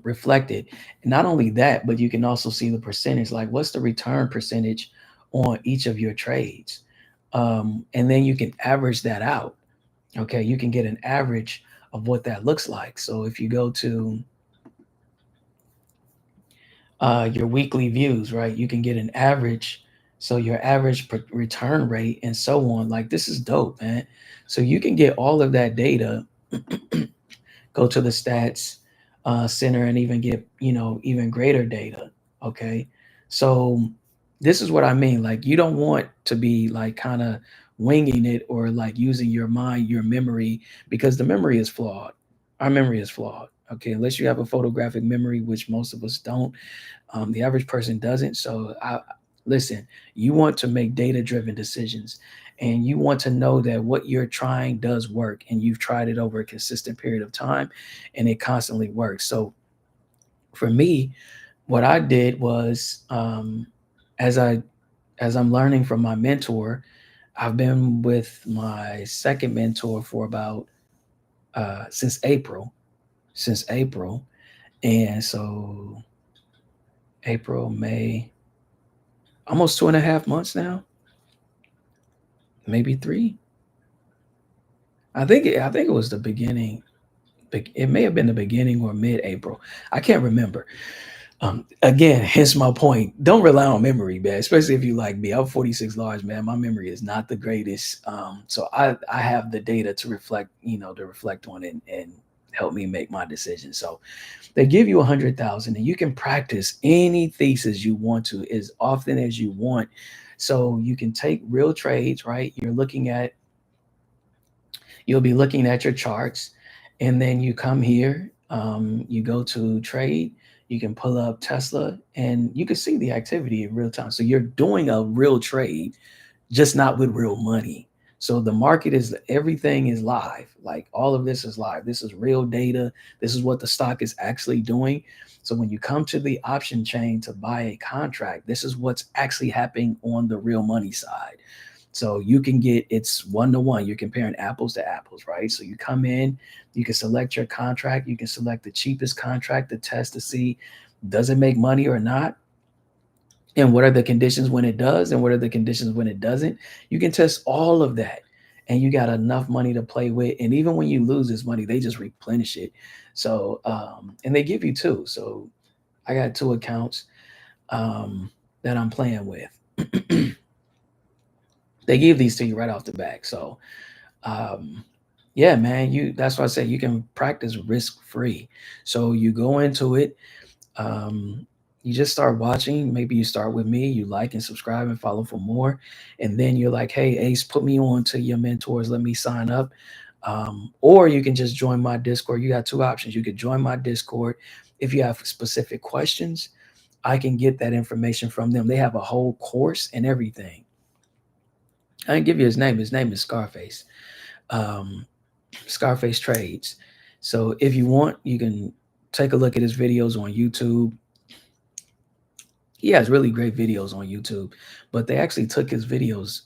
S1: reflected. Not only that, but you can also see the percentage, like what's the return percentage on each of your trades. And then you can average that out. Okay, you can get an average of what that looks like. So if you go to your weekly views, right, you can get an average. So your average return rate and so on. Like, this is dope, man. So you can get all of that data, go to the stats center, and even get, even greater data. Okay. So this is what I mean. Like, you don't want to be like kind of winging it or like using your mind, your memory, because the memory is flawed. Our memory is flawed. Okay, unless you have a photographic memory, which most of us don't. The average person doesn't. So, listen, you want to make data driven decisions, and you want to know that what you're trying does work, and you've tried it over a consistent period of time, and it constantly works. So, for me, what I did was, as I as I'm learning from my mentor, I've been with my second mentor for about since April, and so April, May, almost 2.5 months now, maybe three. I think it was the beginning. It may have been the beginning or mid-April. I can't remember. Again, hence my point. Don't rely on memory, man. Especially if you like me. I'm 46 large, man. My memory is not the greatest. So I have the data to reflect, to reflect on it and help me make my decisions. So they give you 100,000, and you can practice any thesis you want to as often as you want. So you can take real trades, right? You'll be looking at your charts, and then you come here, you go to trade, you can pull up Tesla, and you can see the activity in real time. So you're doing a real trade, just not with real money. So the market is, everything is live. Like, all of this is live. This is real data. This is what the stock is actually doing. So when you come to the option chain to buy a contract, this is what's actually happening on the real money side. So you can get, it's one to one. You're comparing apples to apples, right? So you come in, you can select your contract, you can select the cheapest contract to test to see, does it make money or not? And what are the conditions when it does, and what are the conditions when it doesn't? You can test all of that, and you got enough money to play with. And even when you lose this money, they just replenish it. So and they give you two. So I got two accounts that I'm playing with. They give these to you right off the back. So um yeah, man, you that's why I say you can practice risk free. So you go into it, um you just start watching. Maybe you start with me, you like and subscribe and follow for more, and then you're like, hey Ace, put me on to your mentors, let me sign up. Or you can just join my Discord. You got two options. You could join my Discord. If you have specific questions, I can get that information from them. They have a whole course and everything. I can give you his name. His name is Scarface. um Scarface Trades. So if you want, you can take a look at his videos on YouTube. He has really great videos on YouTube, but they actually took his videos.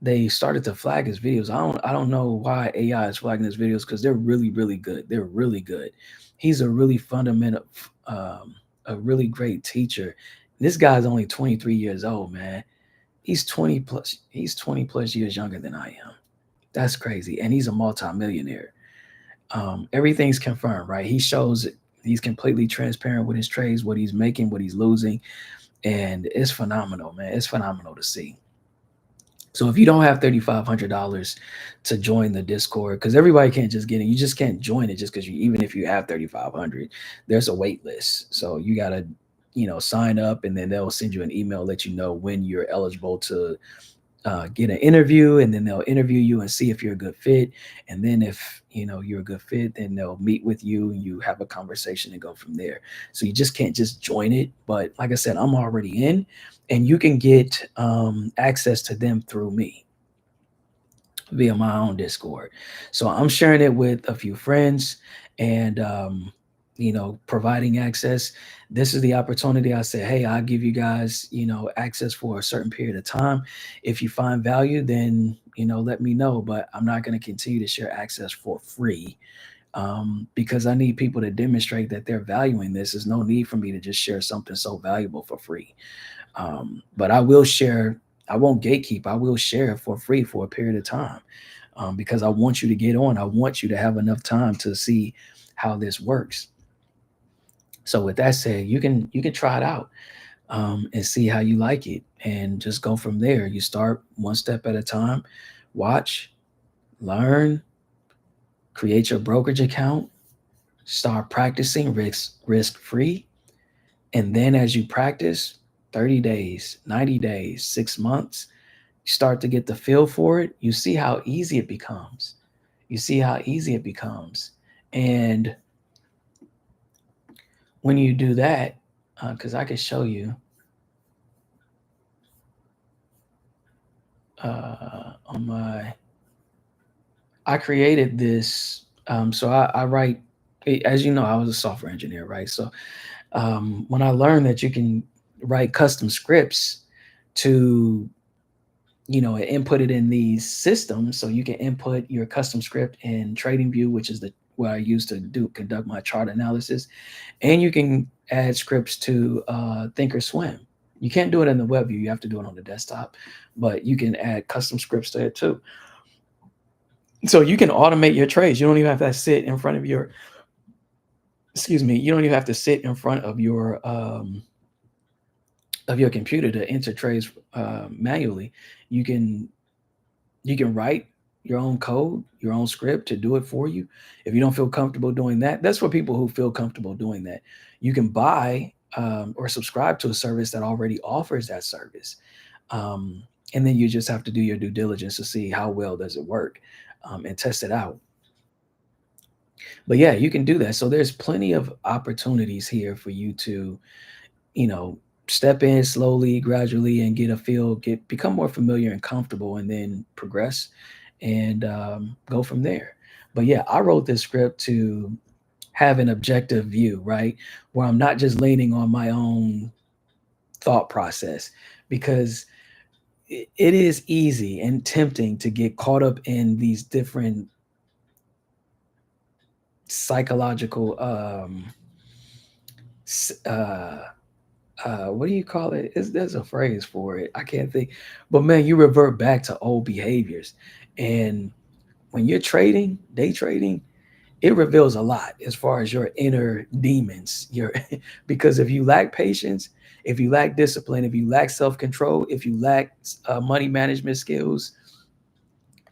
S1: They started to flag his videos. I don't know why AI is flagging his videos, because they're really really good. They're really good. He's a really fundamental, um, a really great teacher. This guy's only 23 years old, man. He's 20 plus. He's 20 plus years younger than I am. That's crazy, and he's a multimillionaire. Everything's confirmed, right? He shows it. He's completely transparent with his trades, what he's making, what he's losing, and it's phenomenal, man. It's phenomenal to see. So if you don't have $3,500 to join the Discord, because everybody can't just get in, you just can't join it just because even if you have 3,500, there's a wait list. So you gotta, sign up, and then they'll send you an email, let you know when you're eligible to get an interview, and then they'll interview you and see if you're a good fit. And then if you're a good fit, then they'll meet with you and you have a conversation and go from there. So you just can't just join it. But like I said, I'm already in, and you can get access to them through me via my own Discord. So I'm sharing it with a few friends, and providing access. This is the opportunity. I said, hey, I'll give you guys, access for a certain period of time. If you find value, then let me know. But I'm not going to continue to share access for free, because I need people to demonstrate that they're valuing this. There's no need for me to just share something so valuable for free. But I will share. I won't gatekeep. I will share for free for a period of time, because I want you to get on. I want you to have enough time to see how this works. So with that said, you can try it out, and see how you like it, and just go from there. You start one step at a time. Watch, learn, create your brokerage account, start practicing risk free, and then as you practice, 30 days, 90 days, 6 months, you start to get the feel for it. You see how easy it becomes. You see how easy it becomes, and When you do that, because I can show you on my, I created this. So I write, as you know, I was a software engineer, right? So when I learned that you can write custom scripts to, input it in these systems, so you can input your custom script in TradingView, which is the what I use to conduct my chart analysis, and you can add scripts to Thinkorswim. You can't do it in the web view; you have to do it on the desktop, but you can add custom scripts to it too. So you can automate your trades. You don't even have to sit in front of your, excuse me, you don't even have to sit in front of your computer to enter trades manually. You can you can write your own code, your own script to do it for you. If you don't feel comfortable doing that, that's for people who feel comfortable doing that. You can buy or subscribe to a service that already offers that service, um, and then you just have to do your due diligence to see how well does it work, and test it out. But yeah, you can do that. So there's plenty of opportunities here for you to, you know, step in slowly, gradually, and get a feel, get become more familiar and comfortable, and then progress and go from there. But yeah, I wrote this script to have an objective view, right? Where I'm not just leaning on my own thought process, because it is easy and tempting to get caught up in these different psychological s- uh what do you call it? There's a phrase for it. I can't think. But man, you revert back to old behaviors. And when you're trading, day trading, it reveals a lot as far as your inner demons. Your because if you lack patience, if you lack discipline, if you lack self-control, if you lack money management skills,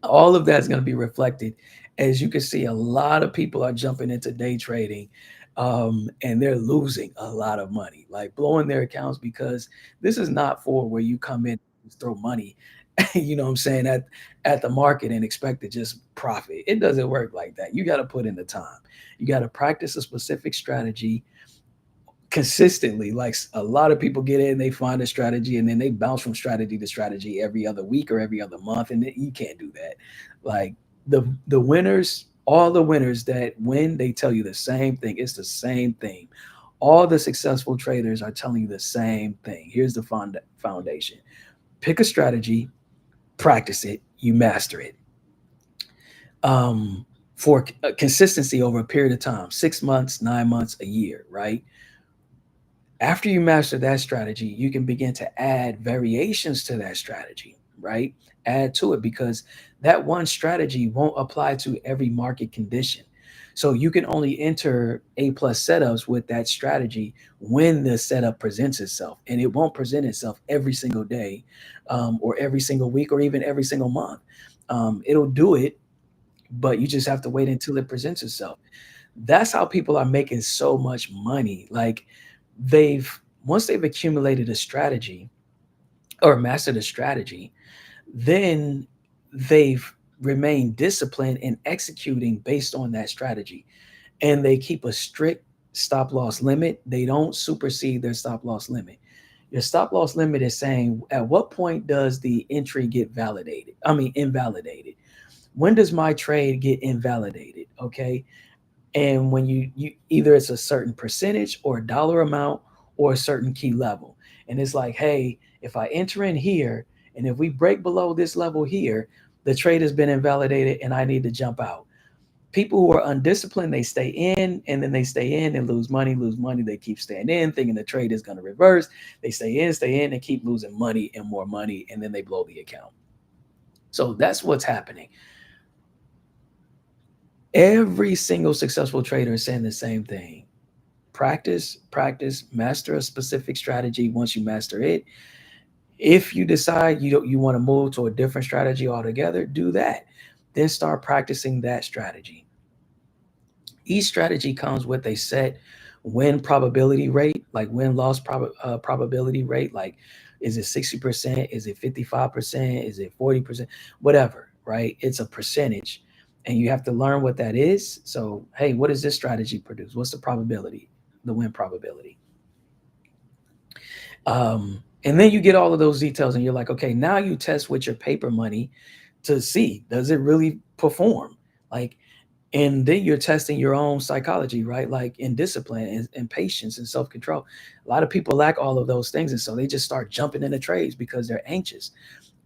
S1: all of that's going to be reflected. As you can see, a lot of people are jumping into day trading, and they're losing a lot of money, like blowing their accounts, because this is not for where you come in and just throw money, you know what I'm saying, at the market and expect to just profit. It doesn't work like that. You got to put in the time. You got to practice a specific strategy consistently. Like a lot of people get in, they find a strategy, and then they bounce from strategy to strategy every other week or every other month, and you can't do that. Like the winners, all the winners that win, they tell you the same thing. It's the same thing. All the successful traders are telling you the same thing. Here's the foundation: pick a strategy, practice it, you master it. For consistency over a period of time, 6 months, 9 months, a year, right? After you master that strategy, you can begin to add variations to that strategy, right? Add to it, because that one strategy won't apply to every market condition. So you can only enter A plus setups with that strategy when the setup presents itself. And it won't present itself every single day, or every single week, or even every single month. It'll do it, but you just have to wait until it presents itself. That's how people are making so much money. Like they've once they've accumulated a strategy or mastered a strategy, then they've remained disciplined in executing based on that strategy. And they keep a strict stop loss limit. They don't supersede their stop loss limit. Your stop loss limit is saying, at what point does the entry get validated? I mean, invalidated. When does my trade get invalidated? Okay. And when you either it's a certain percentage or a dollar amount or a certain key level, and it's like, hey, if I enter in here and if we break below this level here, the trade has been invalidated and I need to jump out. People who are undisciplined, they stay in, and then they stay in and lose money, they keep staying in thinking the trade is going to reverse. They stay in and keep losing money and more money, and then they blow the account. So that's what's happening. Every single successful trader is saying the same thing: practice, practice, master a specific strategy. Once you master it, if you decide you want to move to a different strategy altogether, do that. Then start practicing that strategy. Each strategy comes with a set win probability rate, like win loss probability rate. Like, is it 60%? Is it 55%? Is it 40%? Whatever, right? It's a percentage. And you have to learn what that is. So, hey, what does this strategy produce? What's the probability? the win probability. And then you get all of those details and you're like, okay, now you test with your paper money to see, does it really perform? Like, and then you're testing your own psychology, right? Like in discipline and patience and self-control. A lot of people lack all of those things. And so they just start jumping into trades because they're anxious.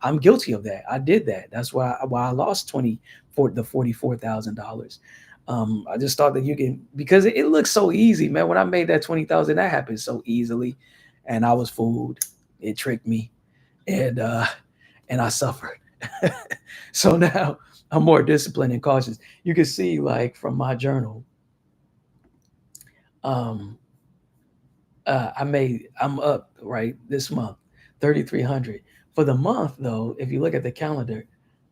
S1: I'm guilty of that. I did that. That's why I lost 44,000. I just thought that you can, because it looks so easy, man. When I made that 20,000, that happened so easily, and I was fooled. It tricked me, and I suffered. So now I'm more disciplined and cautious. You can see, like from my journal, um, I'm up right this month, 3,300 for the month. Though, if you look at the calendar,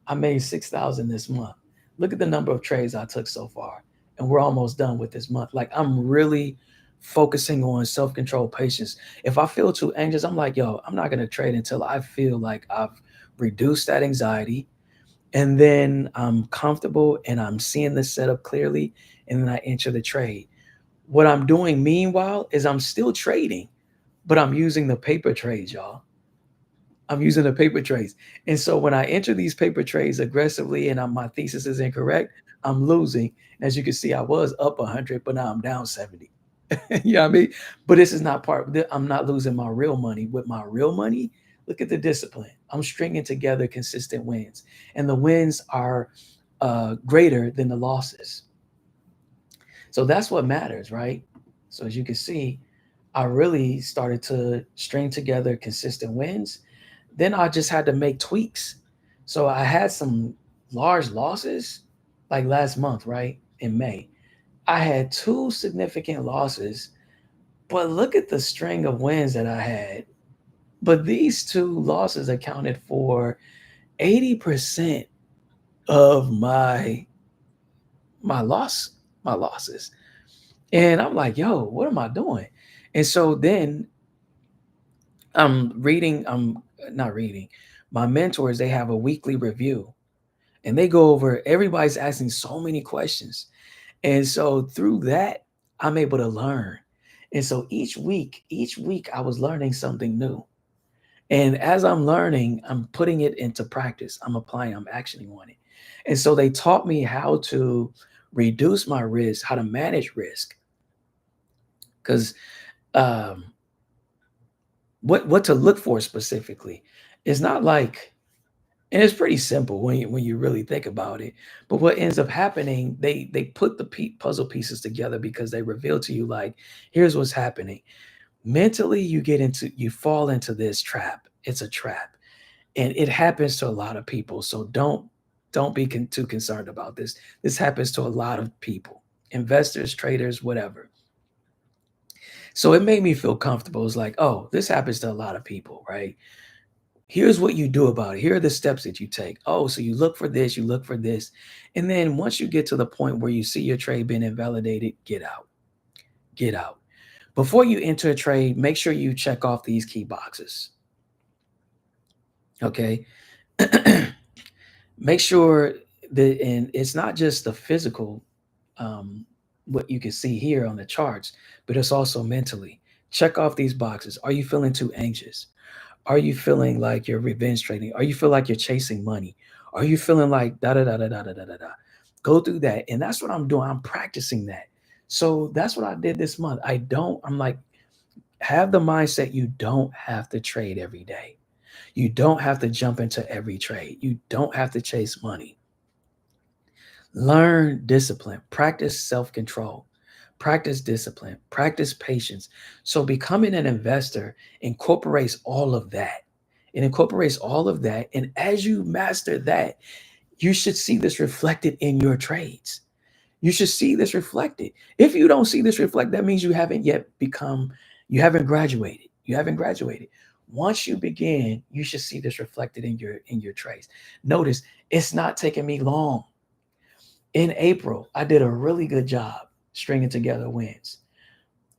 S1: I made 6,000 this month. Look at the number of trades I took so far, and we're almost done with this month. Like I'm really focusing on self control, patience. If I feel too anxious, I'm like, yo, I'm not gonna trade until I feel like I've reduced that anxiety, and then I'm comfortable and I'm seeing the setup clearly, and then I enter the trade. What I'm doing meanwhile is I'm still trading, but I'm using the paper trades, y'all. I'm using the paper trades. And so when I enter these paper trades aggressively and my thesis is incorrect, I'm losing. As you can see, I was up 100, but now I'm down 70. You know what I mean? But this is not I'm not losing my real money. With my real money, look at the discipline. I'm stringing together consistent wins, and the wins are greater than the losses. So that's what matters, right? So as you can see, I really started to string together consistent wins. Then I just had to make tweaks. So I had some large losses like last month, right? In May. I had two significant losses, but look at the string of wins that I had. But these two losses accounted for 80% of my loss, my losses. And I'm like, yo, what am I doing? And so then I'm not reading. My mentors, they have a weekly review and they go over, everybody's asking so many questions. And so through that, I'm able to learn. And so each week I was learning something new. And as I'm learning, I'm putting it into practice. I'm applying, I'm actioning on it. And so they taught me how to reduce my risk, how to manage risk. Because um, what to look for specifically. It's not like, and it's pretty simple when you really think about it. But what ends up happening, they put the puzzle pieces together because they reveal to you like, here's what's happening. Mentally, you fall into this trap. It's a trap, and it happens to a lot of people. So don't be too concerned about this. This happens to a lot of people, investors, traders, whatever. So it made me feel comfortable. It's like, oh, this happens to a lot of people, right? Here's what you do about it. Here are the steps that you take. Oh, so you look for this, you look for this. And then once you get to the point where you see your trade being invalidated, get out. Get out. Before you enter a trade, make sure you check off these key boxes. Okay. Make sure that, and it's not just the physical, um, what you can see here on the charts, but it's also mentally. Check off these boxes. Are you feeling too anxious? Are you feeling like you're revenge trading? Are you feel like you're chasing money? Are you feeling like da da da da da da da da da? Go through that, and that's what I'm doing. I'm practicing that. So that's what I did this month. I'm like, have the mindset you don't have to trade every day. You don't have to jump into every trade. You don't have to chase money. Learn discipline, practice self control, practice discipline, practice patience. So, becoming an investor incorporates all of that. It incorporates all of that. And as you master that, you should see this reflected in your trades. You should see this reflected. If you don't see this reflect, that means you haven't yet become, you haven't graduated. You haven't graduated. Once you begin, you should see this reflected in your trades. Notice it's not taking me long. In April, I did a really good job stringing together wins.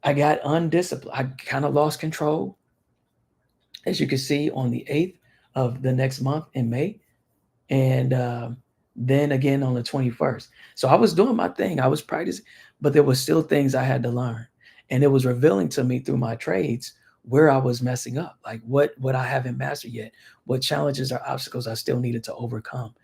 S1: I got undisciplined. I kind of lost control, as you can see on the 8th of the next month in May. And then again on the 21st. So I was doing my thing. I was practicing, but there were still things I had to learn. And it was revealing to me through my trades where I was messing up, like what I haven't mastered yet, what challenges or obstacles I still needed to overcome.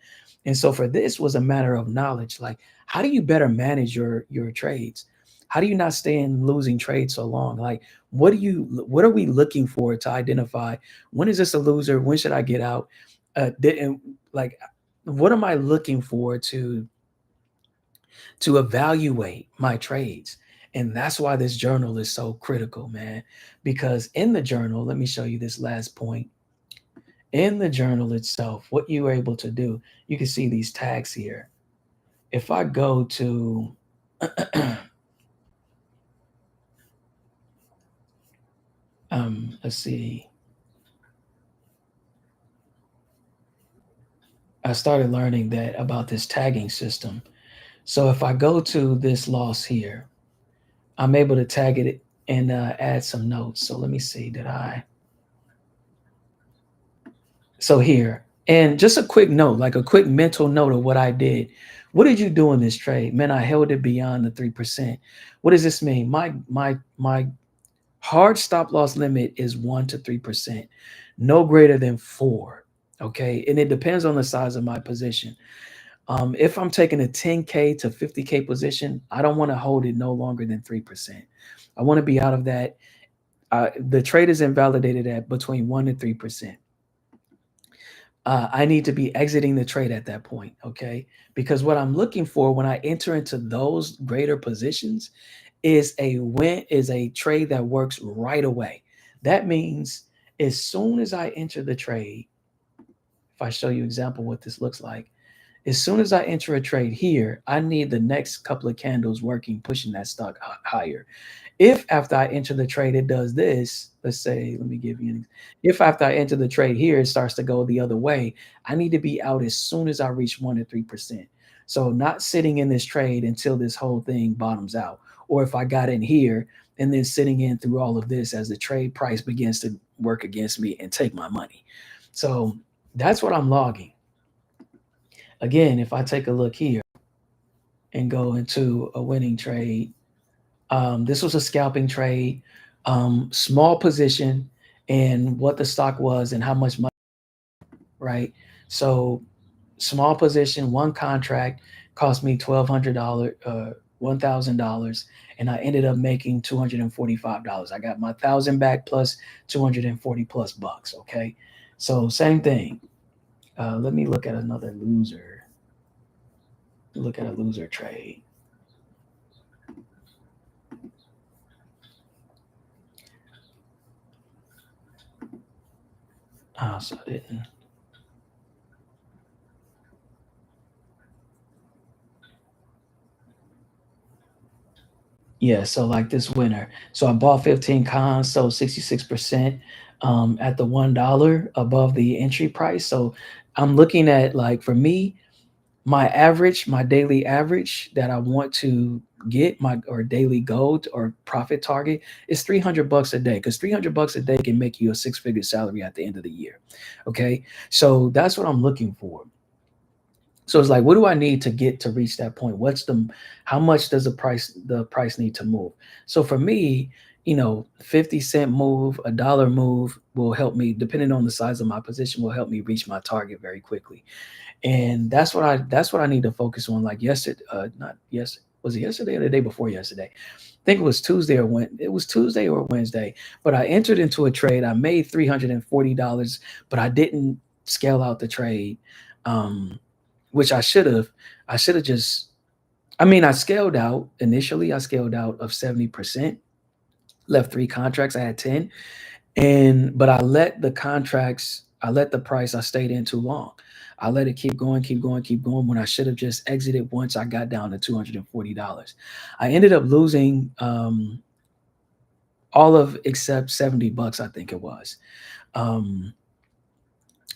S1: And so for this was a matter of knowledge. Like, how do you better manage your trades? How do you not stay in losing trades so long? Like, what are we looking for to identify when is this a loser? When should I get out? Didn't like what am I looking for to evaluate my trades? And that's why this journal is so critical, man. Because in the journal, let me show you this last point. In the journal itself, what you were able to do, you can see these tags here. If I go to let's see, I started learning that about this tagging system. So if I go to this loss here, I'm able to tag it and add some notes. So let me see, did I? So here, and just a quick note, like a quick mental note of what I did. What did you do in this trade? Man, I held it beyond the 3%. What does this mean? My hard stop loss limit is 1 to 3%, no greater than 4. Okay. And it depends on the size of my position. If I'm taking a 10K to 50K position, I don't want to hold it no longer than 3%. I want to be out of that. The trade is invalidated at between 1 and 3%. I need to be exiting the trade at that point, okay? Because what I'm looking for when I enter into those greater positions is a trade that works right away. That means as soon as I enter the trade, if I show you example what this looks like, as soon as I enter a trade here, I need the next couple of candles working, pushing that stock higher. If after I enter the trade, it does this, let's say, let me give you if after I enter the trade here, it starts to go the other way, I need to be out as soon as I reach 1 to 3%. So not sitting in this trade until this whole thing bottoms out. Or if I got in here and then sitting in through all of this as the trade price begins to work against me and take my money. So that's what I'm logging. Again, if I take a look here and go into a winning trade, this was a scalping trade, small position, and what the stock was and how much money, right? So small position, one contract cost me $1,200, $1,000, and I ended up making $245. I got my thousand back plus 240 plus bucks. Okay, so same thing. Let me look at another loser. Look at a loser trade. So I didn't. Yeah, so like this winter. So I bought 15 cons, so 66% at the $1 above the entry price. So I'm looking at like for me, my average, my daily average that I want to get my or daily goal or profit target is 300 bucks a day because 300 bucks a day can make you a six-figure salary at the end of the year. Okay. So that's what I'm looking for. So it's like, what do I need to get to reach that point? How much does the price need to move? So for me, 50 cent move, a dollar move will help me, depending on the size of my position, will help me reach my target very quickly. And that's what I need to focus on. Like yesterday, not yes, was it yesterday or the day before yesterday? I think it was Tuesday or when it was Tuesday or Wednesday. But I entered into a trade. I made $340, but I didn't scale out the trade. Which I should have. I should have just. I mean, I scaled out initially. I scaled out of 70%. Left three contracts. I had 10, and but I let the contracts. I let the price. I stayed in too long. I let it keep going, keep going, keep going. When I should have just exited once I got down to $240. I ended up losing all of except 70 bucks. I think it was. Um,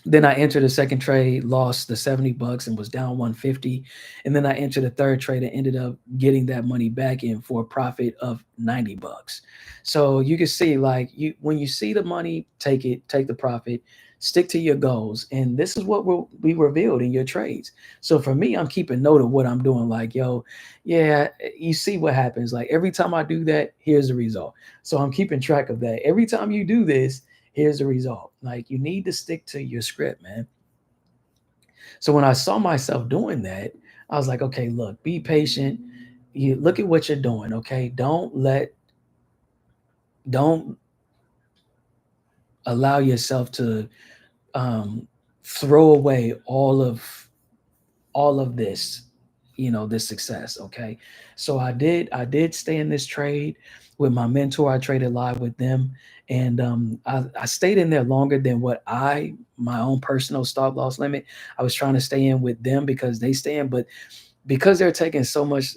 S1: Then I entered a second trade, lost the 70 bucks and was down 150. And then I entered a third trade and ended up getting that money back in for a profit of 90 bucks. So you can see like you when you see the money, take it, take the profit, stick to your goals. And this is what will be revealed in your trades. So for me, I'm keeping note of what I'm doing. Like, yo, yeah, you see what happens. Like every time I do that, here's the result. So I'm keeping track of that. Every time you do this, here's the result. Like you need to stick to your script, man. So when I saw myself doing that, I was like, okay, look, be patient. You look at what you're doing, okay? Don't allow yourself to um, throw away all of this, this success. Okay, so I did stay in this trade with my mentor. I traded live with them, and I stayed in there longer than what my own personal stop loss limit. I was trying to stay in with them because they stay in, but because they're taking so much,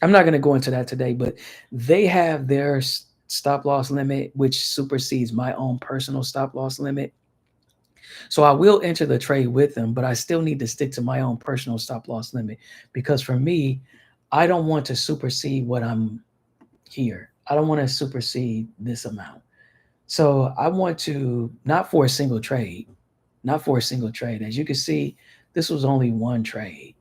S1: I'm not going to go into that today, but they have their stop loss limit which supersedes my own personal stop loss limit. So I will enter the trade with them, but I still need to stick to my own personal stop loss limit because for me, I don't want to supersede what I'm here. I don't want to supersede this amount. So I want to not for a single trade, not for a single trade. As you can see, this was only one trade,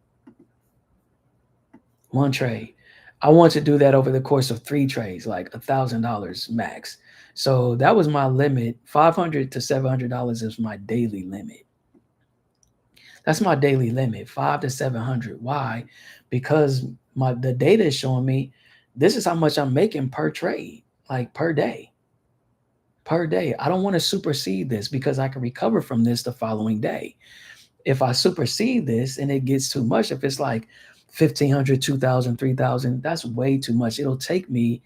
S1: one trade. I want to do that over the course of three trades, like $1,000 max. So that was my limit. $500 to $700 is my daily limit. That's my daily limit, 5 to 700. Why? Because the data is showing me this is how much I'm making per trade, like per day. Per day. I don't want to supersede this because I can recover from this the following day. If I supersede this and it gets too much, if it's like 1,500, 2,000, 3,000, that's way too much. It'll take me,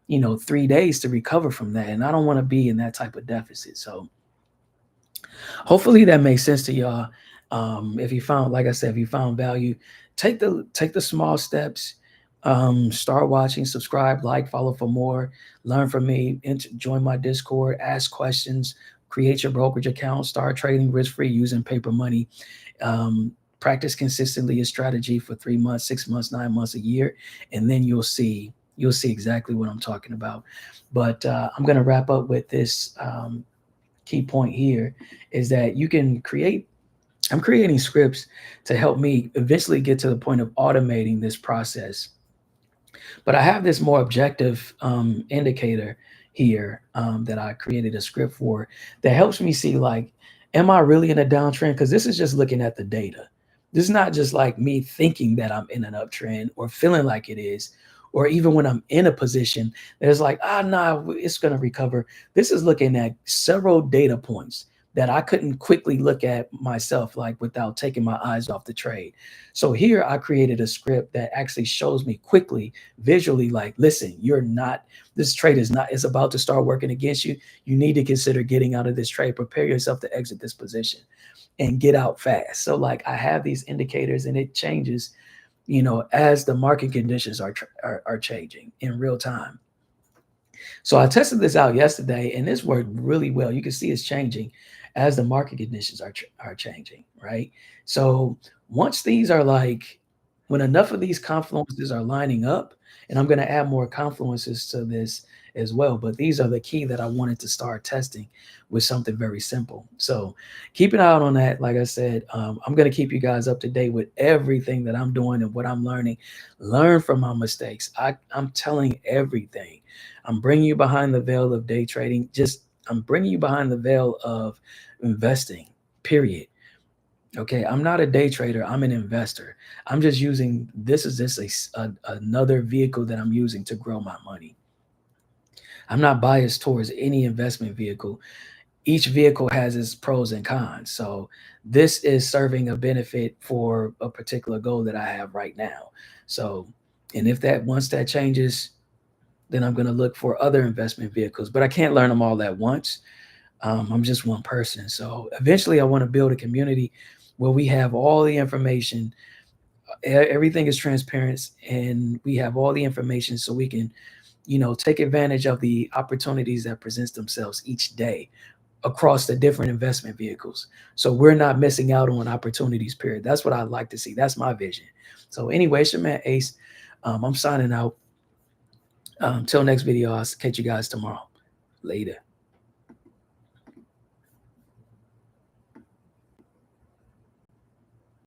S1: 3 days to recover from that. And I don't want to be in that type of deficit. So hopefully that makes sense to y'all. If you found, like I said, if you found value, take the small steps. Start watching, subscribe, like, follow for more. Learn from me. Join my Discord. Ask questions. Create your brokerage account. Start trading risk free using paper money. Practice consistently a strategy for 3 months, 6 months, 9 months, a year, and then you'll see exactly what I'm talking about. But I'm gonna wrap up with this key point here is that I'm creating scripts to help me eventually get to the point of automating this process. But I have this more objective indicator here that I created a script for that helps me see, like, am I really in a downtrend? Because this is just looking at the data. This is not just like me thinking that I'm in an uptrend or feeling like it is, or even when I'm in a position that's like, nah, it's going to recover. This is looking at several data points that I couldn't quickly look at myself, like without taking my eyes off the trade. So here I created a script that actually shows me quickly, visually, like, listen, this trade is about to start working against you. You need to consider getting out of this trade. Prepare yourself to exit this position and get out fast. So like I have these indicators and it changes, as the market conditions are changing in real time. So I tested this out yesterday, and this worked really well. You can see it's changing as the market conditions are changing, right? So once these are like, when enough of these confluences are lining up, and I'm going to add more confluences to this as well. But these are the key that I wanted to start testing with something very simple. So keep an eye out on that. Like I said, I'm going to keep you guys up to date with everything that I'm doing and what I'm learning. Learn from my mistakes. I'm telling everything. I'm bringing you behind the veil of day trading. I'm bringing you behind the veil of investing, period. Okay, I'm not a day trader. I'm an investor. I'm just using this as another vehicle that I'm using to grow my money. I'm not biased towards any investment vehicle. Each vehicle has its pros and cons. So this is serving a benefit for a particular goal that I have right now. So, and if that once that changes, then I'm going to look for other investment vehicles. But I can't learn them all at once. I'm just one person. So eventually, I want to build a community where we have all the information. Everything is transparent, and we have all the information so we can, take advantage of the opportunities that presents themselves each day across the different investment vehicles. So we're not missing out on opportunities, period. That's what I'd like to see. That's my vision. So anyway, it's your man Ace. I'm signing out. Till next video, I'll catch you guys tomorrow. Later.